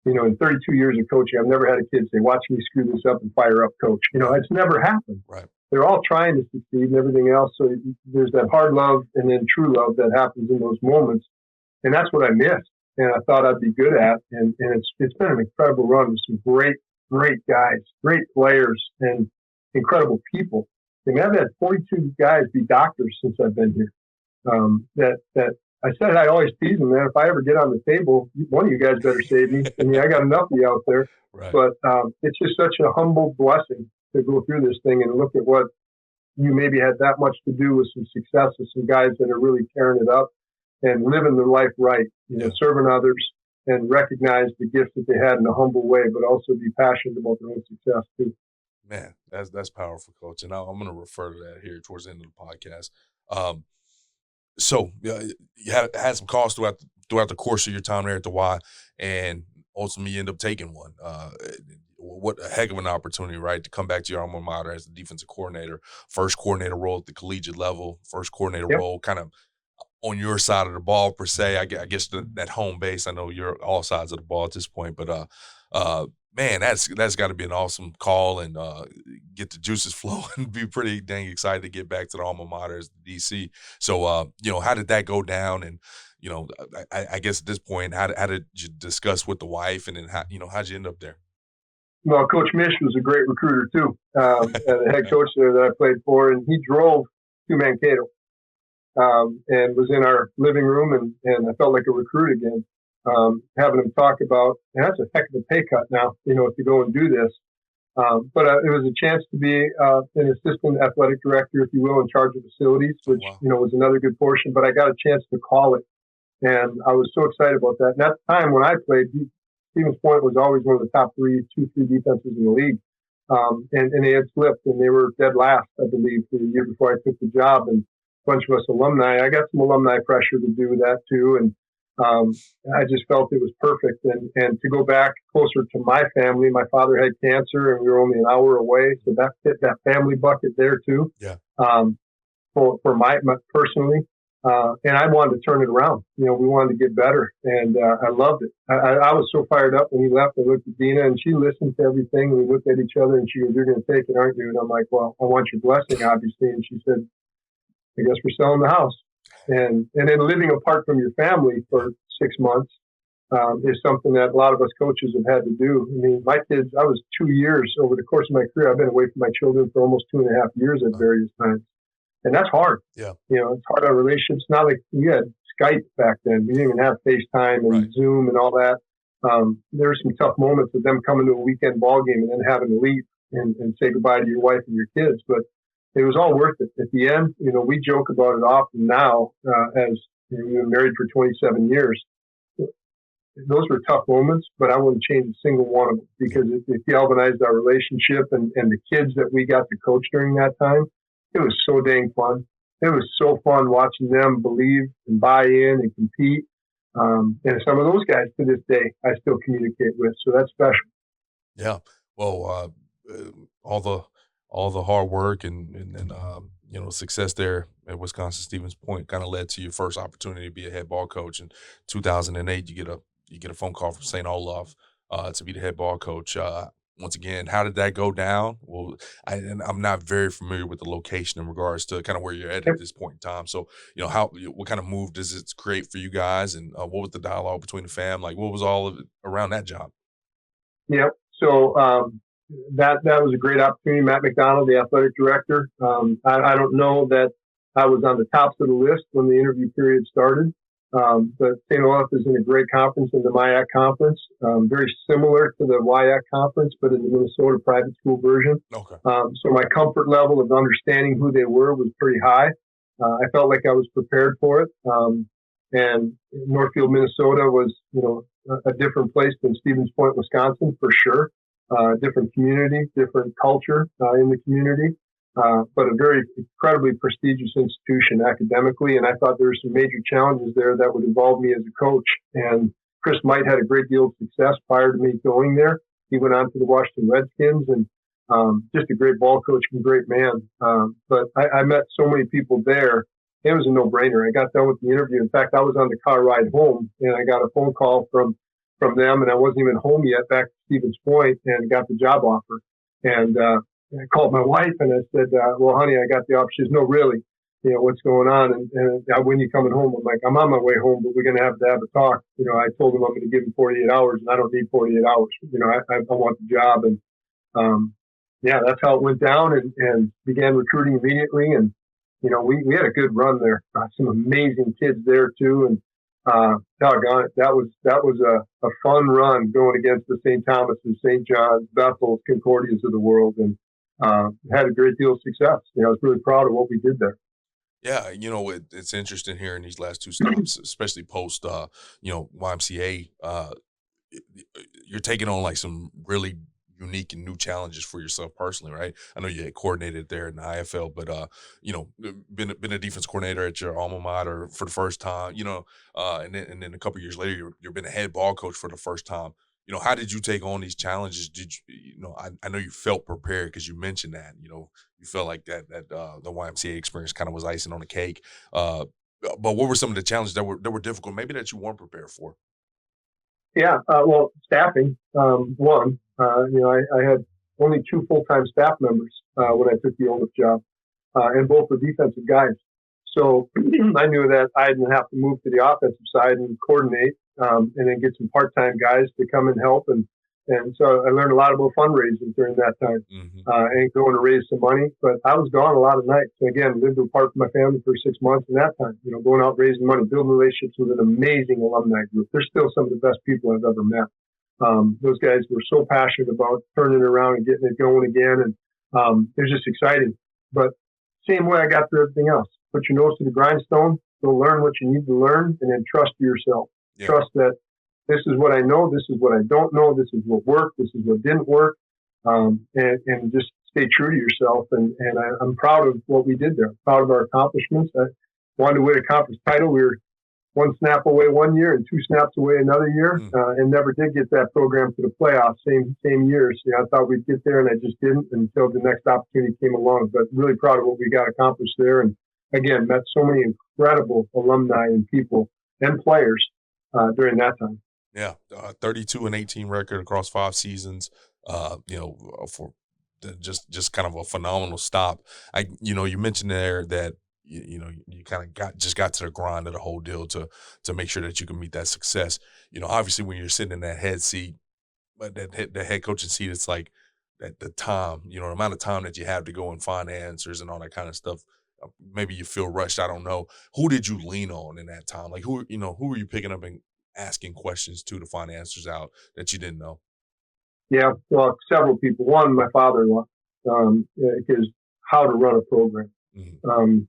In 32 years of coaching, I've never had a kid say, watch me screw this up and fire up, coach. It's never happened. Right. They're all trying to succeed and everything else. So there's that hard love and then true love that happens in those moments. And that's what I missed and I thought I'd be good at. And it's been an incredible run with some great, great guys, great players, and incredible people. I mean, I've had 42 guys be doctors since I've been here. That I said I always tease them, man, if I ever get on the table, one of you guys better save me. I mean, I got enough of you out there. Right. But it's just such a humble blessing to go through this thing and look at what you maybe had that much to do with some success with some guys that are really tearing it up and living their life right, serving others and recognize the gifts that they had in a humble way, but also be passionate about their own success too. Man, that's powerful, Coach. And I'm going to refer to that here towards the end of the podcast. So you had some calls throughout the course of your time there at the Y, and ultimately you end up taking one. What a heck of an opportunity, right, to come back to your alma mater as the defensive coordinator, first coordinator role at the collegiate level, first coordinator role kind of on your side of the ball per se. I guess that home base. I know you're all sides of the ball at this point, but man, that's got to be an awesome call and get the juices flowing and be pretty dang excited to get back to the alma mater as the DC. So, how did that go down? And, I guess at this point, how did you discuss with the wife, and then how'd you end up there? Well, Coach Mish was a great recruiter too, the head coach there that I played for, and he drove to Mankato and was in our living room, and I felt like a recruit again. Having him talk about, and that's a heck of a pay cut now, if you go and do this. But it was a chance to be an assistant athletic director, if you will, in charge of facilities, which, was another good portion. But I got a chance to call it, and I was so excited about that. And at the time when I played, Stevens Point was always one of the top 2-3 defenses in the league. And they had slipped, and they were dead last, I believe, the year before I took the job. And a bunch of us alumni, I got some alumni pressure to do that too. And I just felt it was perfect. And to go back closer to my family, my father had cancer and we were only an hour away. So that fit that family bucket there too. Yeah. For my personally. And I wanted to turn it around. We wanted to get better, and I loved it. I was so fired up when he left. I looked at Dina, and she listened to everything. We looked at each other, and she goes, "You're going to take it, aren't you?" And I'm like, "Well, I want your blessing, obviously." And she said, "I guess we're selling the house." And then living apart from your family for 6 months is something that a lot of us coaches have had to do. I mean, my kids, I was 2 years over the course of my career. I've been away from my children for almost 2.5 years at various times. And that's hard. Yeah. It's hard on relationships. Not like you had Skype back then. We didn't even have FaceTime and Zoom and all that. There were some tough moments of them coming to a weekend ball game and then having to leave and say goodbye to your wife and your kids. But it was all worth it. At the end, we joke about it often now as we've been married for 27 years. Those were tough moments, but I wouldn't change a single one of them because it galvanized our relationship and the kids that we got to coach during that time. It was so dang fun. It was so fun watching them believe and buy in and compete. And some of those guys to this day, I still communicate with. So that's special. Yeah. Well, all the hard work and success there at Wisconsin Stevens Point kind of led to your first opportunity to be a head ball coach. In 2008, you get a phone call from St. Olaf to be the head ball coach. Once again, how did that go down? Well, I'm not very familiar with the location in regards to kind of where you're at this point in time. So, what kind of move does it create for you guys, and what was the dialogue between the fam? Like, what was all of it around that job? Yeah. So that was a great opportunity. Matt McDonald, the athletic director. I don't know that I was on the tops of the list when the interview period started. But St. Olaf is in a great conference in the MIAC conference, very similar to the WIAC conference, but in the Minnesota private school version. Okay. So my comfort level of understanding who they were was pretty high. I felt like I was prepared for it. And Northfield, Minnesota was, a different place than Stevens Point, Wisconsin, for sure. Different community, different culture in the community. But a very incredibly prestigious institution academically. And I thought there were some major challenges there that would involve me as a coach. And Chris Might had a great deal of success prior to me going there. He went on to the Washington Redskins and just a great ball coach and great man. But I met so many people there. It was a no-brainer. I got done with the interview. In fact, I was on the car ride home, and I got a phone call from them, and I wasn't even home yet back to Stevens Point, and got the job offer. And I called my wife and I said, well, honey, I got the offer. She says, no, really, what's going on? And when you coming home? I'm like, I'm on my way home, but we're going to have a talk. I told him I'm going to give him 48 hours and I don't need 48 hours. I want the job. And, that's how it went down and began recruiting immediately. And, we had a good run there. Some amazing kids there too. And, doggone it, that was a fun run going against the St. Thomas's, St. John's, Bethels, Concordias of the world. And, had a great deal of success. I was really proud of what we did there. Yeah, it's interesting here in these last two stops, especially post, YMCA. You're taking on like some really unique and new challenges for yourself personally, right? I know you had coordinated there in the IFL, but been a defense coordinator at your alma mater for the first time, and then a couple of years later, you've been a head ball coach for the first time. How did you take on these challenges? Did you, I know you felt prepared because you mentioned that, you felt like that the YMCA experience kind of was icing on the cake. But what were some of the challenges that were difficult, maybe that you weren't prepared for? Yeah, well, staffing, one. I had only 2 full-time staff members when I took the Olaf job, and both were defensive guys. So I knew that I didn't have to move to the offensive side and coordinate, and then get some part-time guys to come and help. And so I learned a lot about fundraising during that time, and going to raise some money. But I was gone a lot of nights. So again, lived apart from my family for 6 months in that time, going out raising money, building relationships with an amazing alumni group. They're still some of the best people I've ever met. Those guys were so passionate about turning it around and getting it going again. And it was just exciting. But same way I got through everything else. Put your nose to the grindstone, go learn what you need to learn, and then trust yourself. Yeah. Trust that this is what I know, this is what I don't know, this is what worked, this is what didn't work, and just stay true to yourself. And I'm proud of what we did there, proud of our accomplishments. I wanted to win a conference title. We were 1 snap away one year and 2 snaps away another year, and never did get that program to the playoffs same year. So I thought we'd get there, and I just didn't until the next opportunity came along. But really proud of what we got accomplished there. And again, met so many incredible alumni and people and players during that time. Yeah, 32-18 record across 5 seasons. For just kind of a phenomenal stop. You mentioned there that you kind of got to the grind of the whole deal to make sure that you can meet that success. Obviously when you're sitting in that head seat, but the head coaching seat, it's like that the time, the amount of time that you have to go and find answers and all that kind of stuff. Maybe you feel rushed. I don't know. Who did you lean on in that time? Like who were you picking up and asking questions to find answers out that you didn't know? Yeah, well, several people. One, my father-in-law, because how to run a program. Mm-hmm.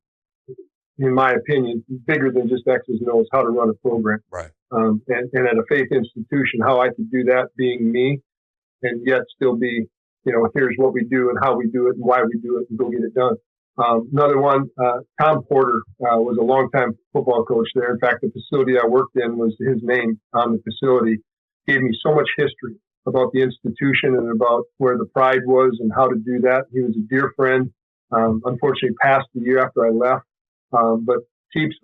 In my opinion, bigger than just X's and O's, how to run a program. Right. And at a faith institution, how I could do that being me and yet still be, here's what we do and how we do it and why we do it and go get it done. Another one, Tom Porter was a longtime football coach there. In fact, the facility I worked in was his name on the facility. Gave me so much history about the institution and about where the pride was and how to do that. He was a dear friend. Unfortunately, passed the year after I left. But Teeps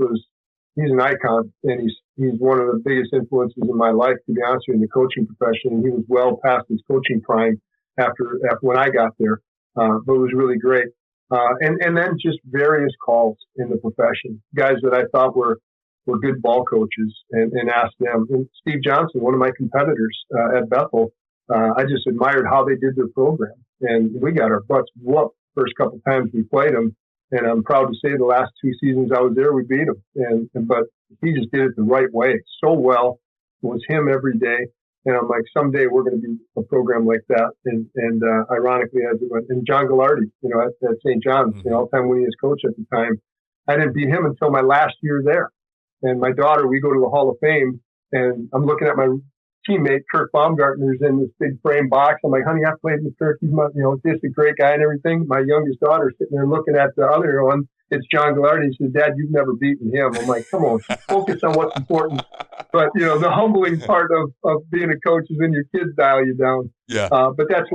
he's an icon, and he's one of the biggest influences in my life, to be honest with you, in the coaching profession. And he was well past his coaching prime after when I got there. But it was really great. And then just various calls in the profession, guys that I thought were good ball coaches, and asked them. And Steve Johnson, one of my competitors at Bethel, I just admired how they did their program. And we got our butts whooped first couple times we played them. And I'm proud to say the last 2 seasons I was there, we beat him. But he just did it the right way so well. It was him every day. And I'm like, someday we're going to be a program like that. And ironically, as it went, and John Gallardi, at St. John's, all-time winningest coach at the time, I didn't beat him until my last year there. And my daughter, we go to the Hall of Fame, and I'm looking at my teammate, Kirk Baumgartner's in this big frame box. I'm like, honey, I played with Kirk. He's just a great guy and everything. My youngest daughter sitting there looking at the other one. It's John Gallardi. He says, Dad, you've never beaten him. I'm like, come on, focus on what's important. But, the humbling part of being a coach is when your kids dial you down. Yeah. But that's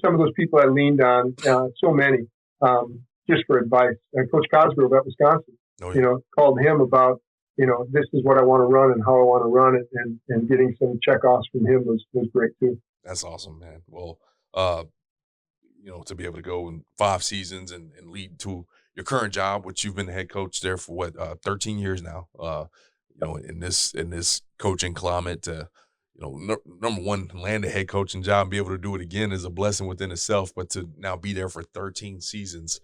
some of those people I leaned on, so many, just for advice. And Coach Cosgrove at Wisconsin, called him about, this is what I want to run and how I want to run it. And getting some checkoffs from him was great too. That's awesome, man. Well, to be able to go in 5 seasons and lead to your current job, which you've been the head coach there for 13 years now, in this coaching climate, number one, land a head coaching job and be able to do it again is a blessing within itself, but to now be there for 13 seasons,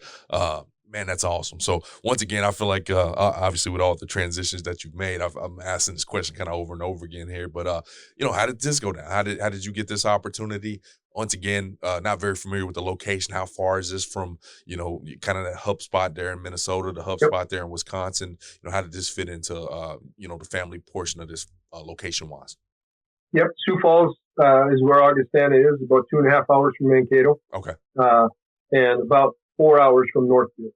man, that's awesome. So once again, I feel like obviously with all the transitions that you've made, I'm asking this question kind of over and over again here, but how did this go down? How did you get this opportunity? Once again, not very familiar with the location. How far is this from, kind of that hub spot there in Minnesota, the hub spot there in Wisconsin? How did this fit into, the family portion of this location-wise? Yep. Sioux Falls is where Augustana is, about 2.5 hours from Mankato. Okay. And about 4 hours from Northfield.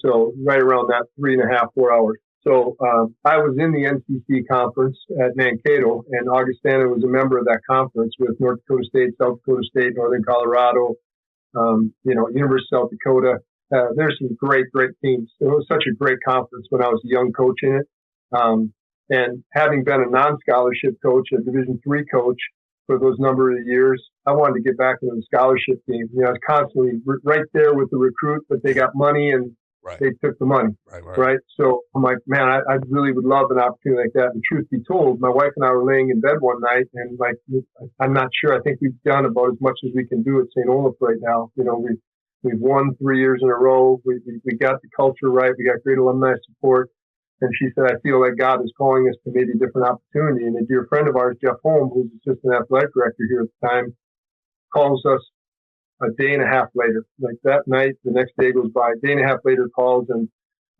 So right around that 3.5, 4 hours. So I was in the NCC conference at Mankato, and Augustana was a member of that conference with North Dakota State, South Dakota State, Northern Colorado, University of South Dakota. There's some great teams. It was such a great conference when I was a young coach in it. And having been a non-scholarship coach, a Division III coach for those number of years, I wanted to get back into the scholarship game. I was constantly right there with the recruit, but they got money and they took the money. Right. So I'm like, man, I really would love an opportunity like that. And truth be told, my wife and I were laying in bed one night, and like, I'm not sure. I think we've done about as much as we can do at St. Olaf right now. We've won 3 years in a row. We got the culture right. We got great alumni support. And she said, I feel like God is calling us to maybe a different opportunity. And a dear friend of ours, Jeff Holm, who's assistant athletic director here at the time, calls us a day and a half later. Like that night, the next day goes by. A day and a half later calls, and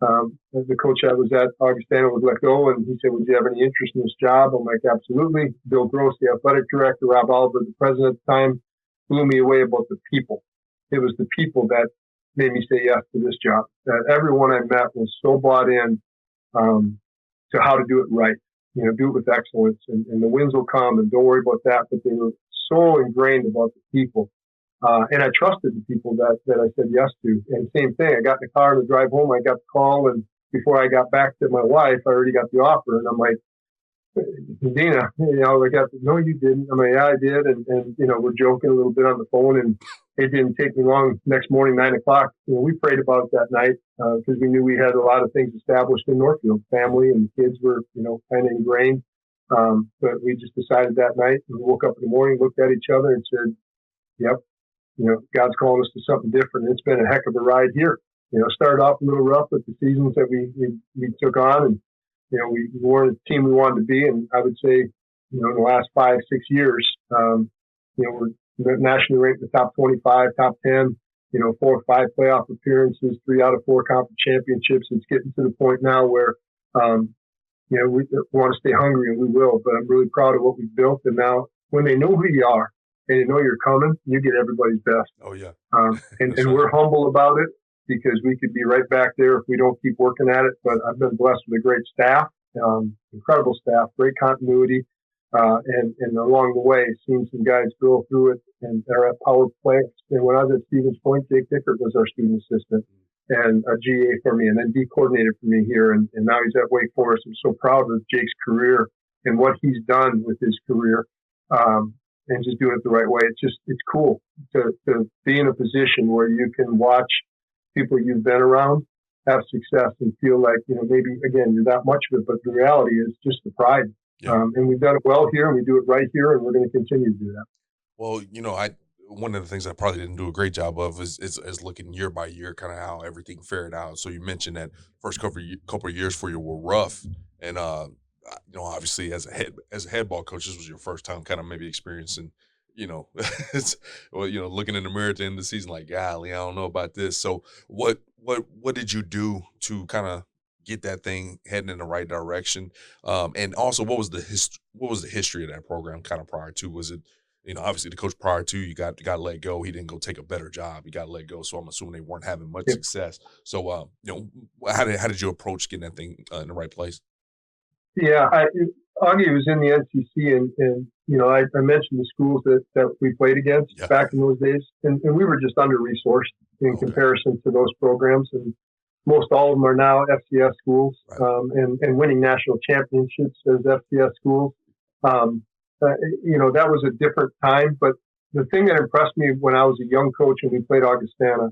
the coach I was at, Augustana, was let go. And he said, would you have any interest in this job? I'm like, absolutely. Bill Gross, the athletic director, Rob Oliver, the president at the time, blew me away about the people. It was the people that made me say yes to this job. Everyone I met was so bought in to how to do it right, do it with excellence, and the wins will come, and don't worry about that. But they were so ingrained about the people. And I trusted the people that I said yes to. And same thing, I got in the car on the drive home, I got the call, and, before I got back to my wife, I already got the offer. And I'm like, Dina, no, you didn't. I'm like, yeah, I did. And we're joking a little bit on the phone, and it didn't take me long. Next morning, 9 o'clock, we prayed about it that night because we knew we had a lot of things established in Northfield. Family and the kids were, kind of ingrained. But we just decided that night, and we woke up in the morning, looked at each other and said, yep, God's calling us to something different. It's been a heck of a ride here. Started off a little rough with the seasons that we took on, and we weren't the team we wanted to be. And I would say, in the last 5-6 years, we're nationally ranked in the top 25, top 10, 4 or 5 playoff appearances, 3 out of 4 conference championships. It's getting to the point now where, we want to stay hungry, and we will. But I'm really proud of what we've built. And now when they know who you are and they know you're coming, you get everybody's best. Oh, yeah. And we're humble about it, because we could be right back there if we don't keep working at it. But I've been blessed with a great staff, incredible staff, great continuity, and along the way, seen some guys grow through it and are at power plants. And when I was at Stevens Point, Jake Dickert was our student assistant and a GA for me, and then D coordinator for me here. And now he's at Wake Forest. I'm so proud of Jake's career and what he's done with his career, and just doing it the right way. It's cool to be in a position where you can watch people you've been around have success and feel like, maybe, again, you're that much of it, but the reality is just the pride. Yeah. And we've done it well here, and we do it right here, and we're going to continue to do that. Well, one of the things I probably didn't do a great job of is looking year by year, kind of how everything fared out. So you mentioned that first couple of years for you were rough, and obviously as a head ball coach, this was your first time kind of maybe experiencing, looking in the mirror at the end of the season, like, golly, I don't know about this. So what did you do to kind of get that thing heading in the right direction? And also, what was the history of that program kind of prior to? Was it, obviously the coach prior to you got let go. He didn't go take a better job. He got let go. So I'm assuming they weren't having much success. So, how did you approach getting that thing in the right place? Yeah, Augie was in the NCC, and I mentioned the schools that we played against back in those days, and we were just under-resourced in comparison to those programs, and most all of them are now FCS schools, right. And winning national championships as FCS schools. That was a different time, but the thing that impressed me when I was a young coach and we played Augustana,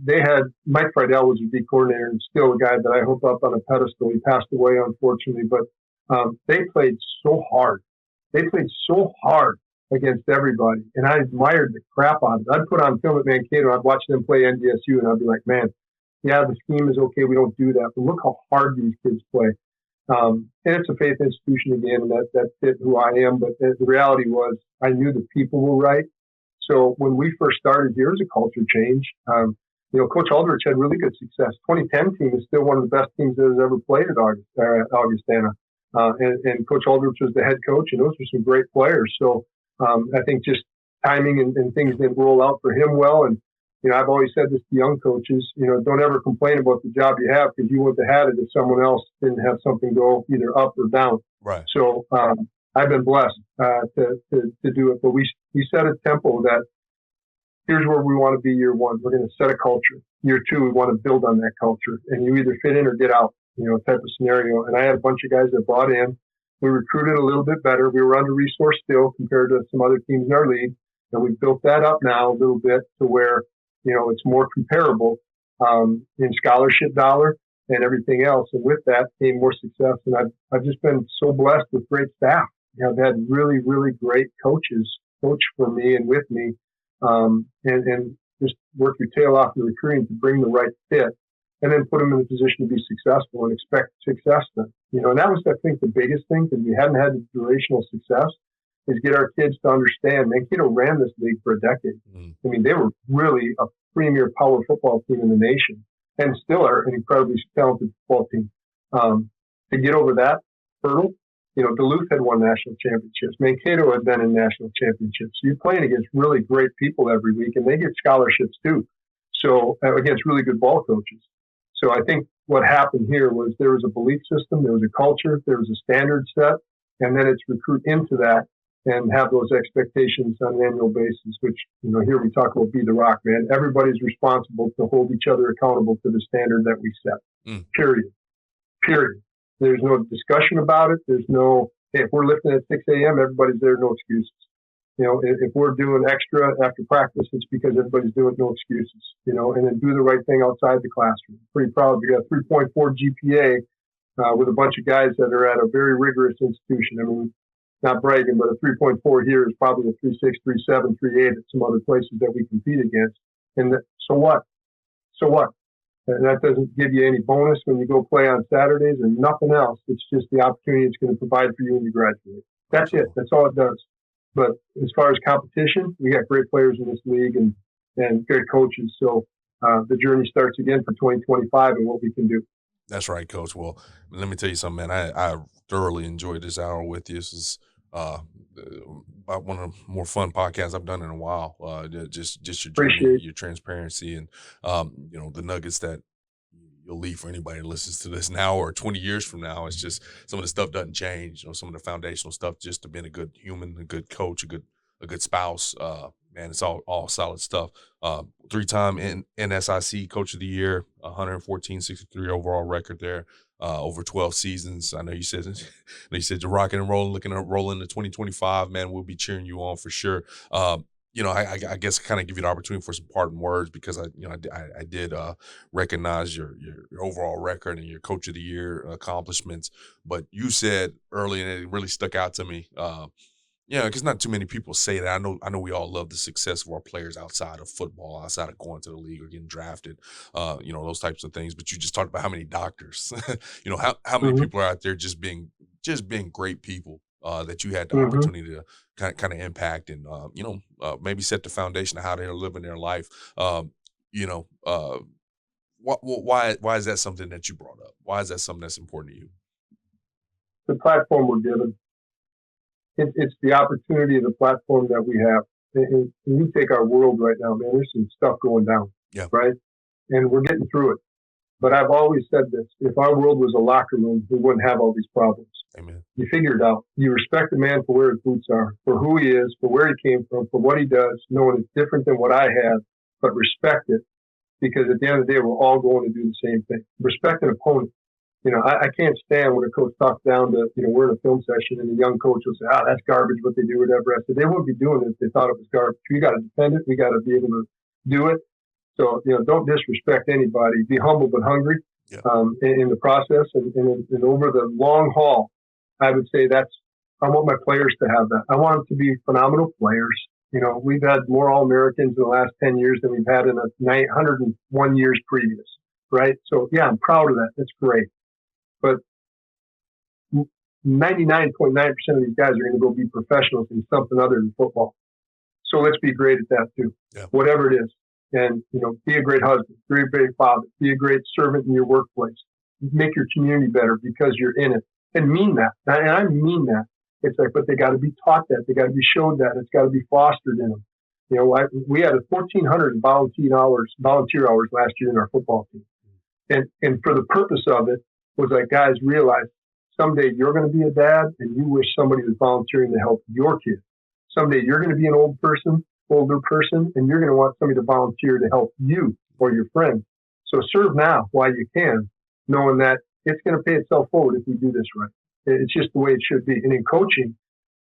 they had Mike Friedel was a D coordinator and still a guy that I hold up on a pedestal. He passed away, unfortunately, but they played so hard. They played so hard against everybody, and I admired the crap out of it. I'd put on film at Mankato. I'd watch them play NDSU, and I'd be like, man, yeah, the scheme is okay. We don't do that, but look how hard these kids play. And it's a faith institution again, and that fit who I am. But the reality was, I knew the people were right. So when we first started, there was a culture change. Coach Aldrich had really good success. 2010 team is still one of the best teams that has ever played at Augustana. And Coach Aldrich was the head coach, and those were some great players. So I think just timing and things didn't roll out for him well. And, I've always said this to young coaches, don't ever complain about the job you have, because you wouldn't have had it if someone else didn't have something go either up or down. Right. So I've been blessed to do it. But we set a tempo that here's where we want to be year one. We're going to set a culture. Year two, we want to build on that culture. And you either fit in or get out, type of scenario. And I had a bunch of guys that bought in. We recruited a little bit better. We were under-resourced still compared to some other teams in our league. And we built that up now a little bit to where, it's more comparable in scholarship dollar and everything else. And with that came more success. And I've just been so blessed with great staff. I've had really, really great coaches coach for me and with me, and just work your tail off in recruiting to bring the right fit, and then put them in a position to be successful and expect success then. And that was, I think, the biggest thing, because we hadn't had the durational success, is get our kids to understand Mankato ran this league for a decade. I mean, they were really a premier power football team in the nation, and still are an incredibly talented football team. To get over that hurdle, Duluth had won national championships. Mankato had been in national championships. So you're playing against really great people every week, and they get scholarships too. So against really good ball coaches. So I think what happened here was there was a belief system, there was a culture, there was a standard set, and then it's recruit into that and have those expectations on an annual basis, which, here we talk about be the rock, man. Everybody's responsible to hold each other accountable to the standard that we set. Period. There's no discussion about it. There's no, hey, if we're lifting at 6 a.m., everybody's there, no excuses. If we're doing extra after practice, it's because everybody's doing it, no excuses, and then do the right thing outside the classroom. Pretty proud. We got 3.4 GPA with a bunch of guys that are at a very rigorous institution. I mean, not bragging, but a 3.4 here is probably a 3.6, 3.7, 3.8 at some other places that we compete against. And so what? And that doesn't give you any bonus when you go play on Saturdays and nothing else. It's just the opportunity it's going to provide for you when you graduate. That's it. That's all it does. But as far as competition, we got great players in this league and good coaches. So the journey starts again for 2025 and what we can do. That's right, Coach. Well, let me tell you something, man. I thoroughly enjoyed this hour with you. This is about one of the more fun podcasts I've done in a while. Just your journey, your transparency, and the nuggets that you'll leave for anybody that listens to this now or 20 years from now. It's just some of the stuff doesn't change. Some of the foundational stuff, just to being a good human, a good coach, a good spouse. Man, it's all solid stuff. 3-time NSIC Coach of the Year, 114-63 overall record there, over 12 seasons. I know you said you're rocking and rolling, looking at rolling into 2025. Man, we'll be cheering you on for sure. I guess kind of give you the opportunity for some parting words, because I did recognize your overall record and your Coach of the Year accomplishments. But you said early, and it really stuck out to me. Because not too many people say that. I know we all love the success of our players outside of football, outside of going to the league or getting drafted, those types of things. But you just talked about how many doctors, how many people are out there just being great people that you had the opportunity to kind of impact and maybe set the foundation of how they're living their life. Why is that something that you brought up? Why is that something that's important to you? The platform we're given. It's the opportunity of the platform that we have. And you take our world right now, man, there's some stuff going down, right? And we're getting through it. But I've always said this, if our world was a locker room, we wouldn't have all these problems. Amen. You figure it out. You respect the man for where his boots are, for who he is, for where he came from, for what he does, knowing it's different than what I have, but respect it. Because at the end of the day, we're all going to do the same thing. Respect an opponent. I can't stand when a coach talks down to, we're in a film session and a young coach will say, that's garbage what they do, whatever. I said, they wouldn't be doing it if they thought it was garbage. We got to defend it. We got to be able to do it. So, don't disrespect anybody. Be humble but hungry in the process. And over the long haul, I would say I want my players to have that. I want them to be phenomenal players. We've had more All-Americans in the last 10 years than we've had in 101 years previous, right? So, yeah, I'm proud of that. That's great. But 99.9% of these guys are going to go be professionals in something other than football. So let's be great at that too, whatever it is. And, be a great husband, be a great father, be a great servant in your workplace. Make your community better because you're in it. And mean that. And I mean that. It's like, but they got to be taught that. They got to be showed that. It's got to be fostered in them. We had 1,400 volunteer hours last year in our football team. And for the purpose of it, was like, guys, realize someday you're going to be a dad and you wish somebody was volunteering to help your kid. Someday you're going to be an older person, and you're going to want somebody to volunteer to help you or your friend. So serve now while you can, knowing that it's going to pay itself forward if we do this right. It's just the way it should be. And in coaching,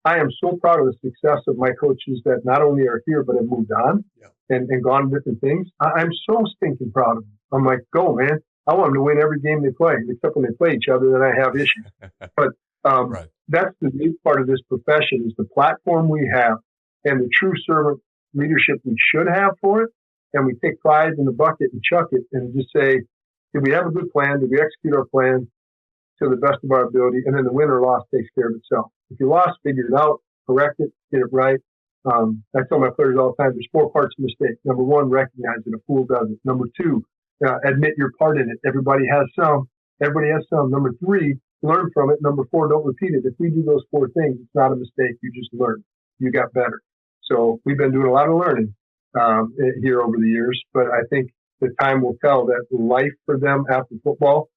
I am so proud of the success of my coaches that not only are here, but have moved on and gone to different things. I'm so stinking proud of them. I'm like, go, man. I want them to win every game they play, except when they play each other, then I have issues. But that's the neat part of this profession is the platform we have and the true servant leadership we should have for it. And we take pride in the bucket and chuck it and just say, did we have a good plan? Did we execute our plan to the best of our ability? And then the win or loss takes care of itself. If you lost, figure it out, correct it, get it right. I tell my players all the time, there's 4 parts of mistake. Number 1, recognize it. A fool doesn't. Number 2, admit your part in it. Everybody has some. Number 3, learn from it. Number 4, don't repeat it. If we do those 4 things, it's not a mistake. You just learn. You got better. So we've been doing a lot of learning here over the years, but I think the time will tell that life for them after football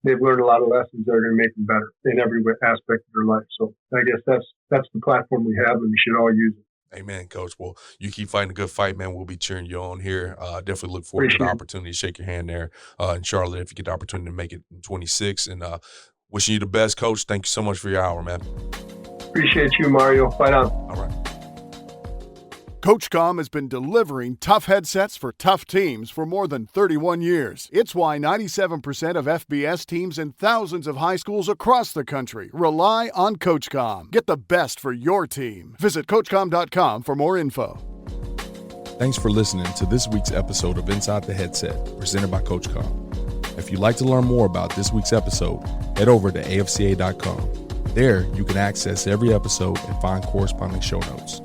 they've learned a lot of lessons that are going to make them better in every aspect of their life. So I guess that's the platform we have, and we should all use it. Amen, Coach. Well, you keep fighting a good fight, man. We'll be cheering you on here. Definitely look forward to the opportunity to shake your hand there in Charlotte if you get the opportunity to make it in 26. And wishing you the best, Coach. Thank you so much for your hour, man. Appreciate you, Mario. Fight on. All right. CoachComm has been delivering tough headsets for tough teams for more than 31 years. It's why 97% of FBS teams and thousands of high schools across the country rely on CoachComm. Get the best for your team. Visit CoachComm.com for more info. Thanks for listening to this week's episode of Inside the Headset, presented by CoachComm. If you'd like to learn more about this week's episode, head over to AFCA.com. There, you can access every episode and find corresponding show notes.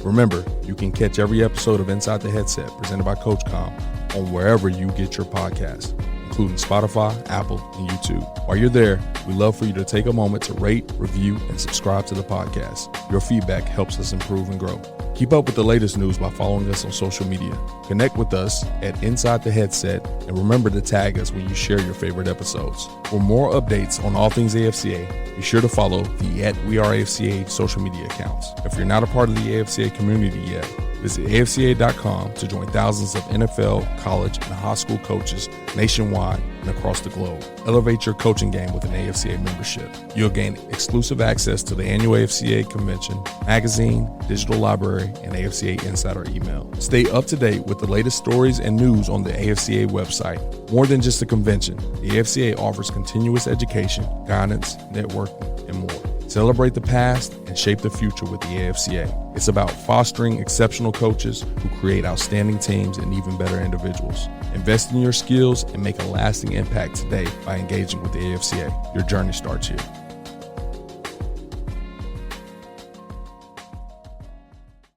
Remember, you can catch every episode of Inside the Headset presented by CoachComm on wherever you get your podcasts, including Spotify, Apple, and YouTube. While you're there, we'd love for you to take a moment to rate, review, and subscribe to the podcast. Your feedback helps us improve and grow. Keep up with the latest news by following us on social media. Connect with us at Inside the Headset, and remember to tag us when you share your favorite episodes. For more updates on all things AFCA, be sure to follow the @WeAreAFCA social media accounts. If you're not a part of the AFCA community yet, visit AFCA.com to join thousands of NFL, college, and high school coaches nationwide and across the globe. Elevate your coaching game with an AFCA membership. You'll gain exclusive access to the annual AFCA convention, magazine, digital library, and AFCA Insider email. Stay up to date with the latest stories and news on the AFCA website. More than just a convention, the AFCA offers continuous education, guidance, networking, and more. Celebrate the past and shape the future with the AFCA. It's about fostering exceptional coaches who create outstanding teams and even better individuals. Invest in your skills and make a lasting impact today by engaging with the AFCA. Your journey starts here.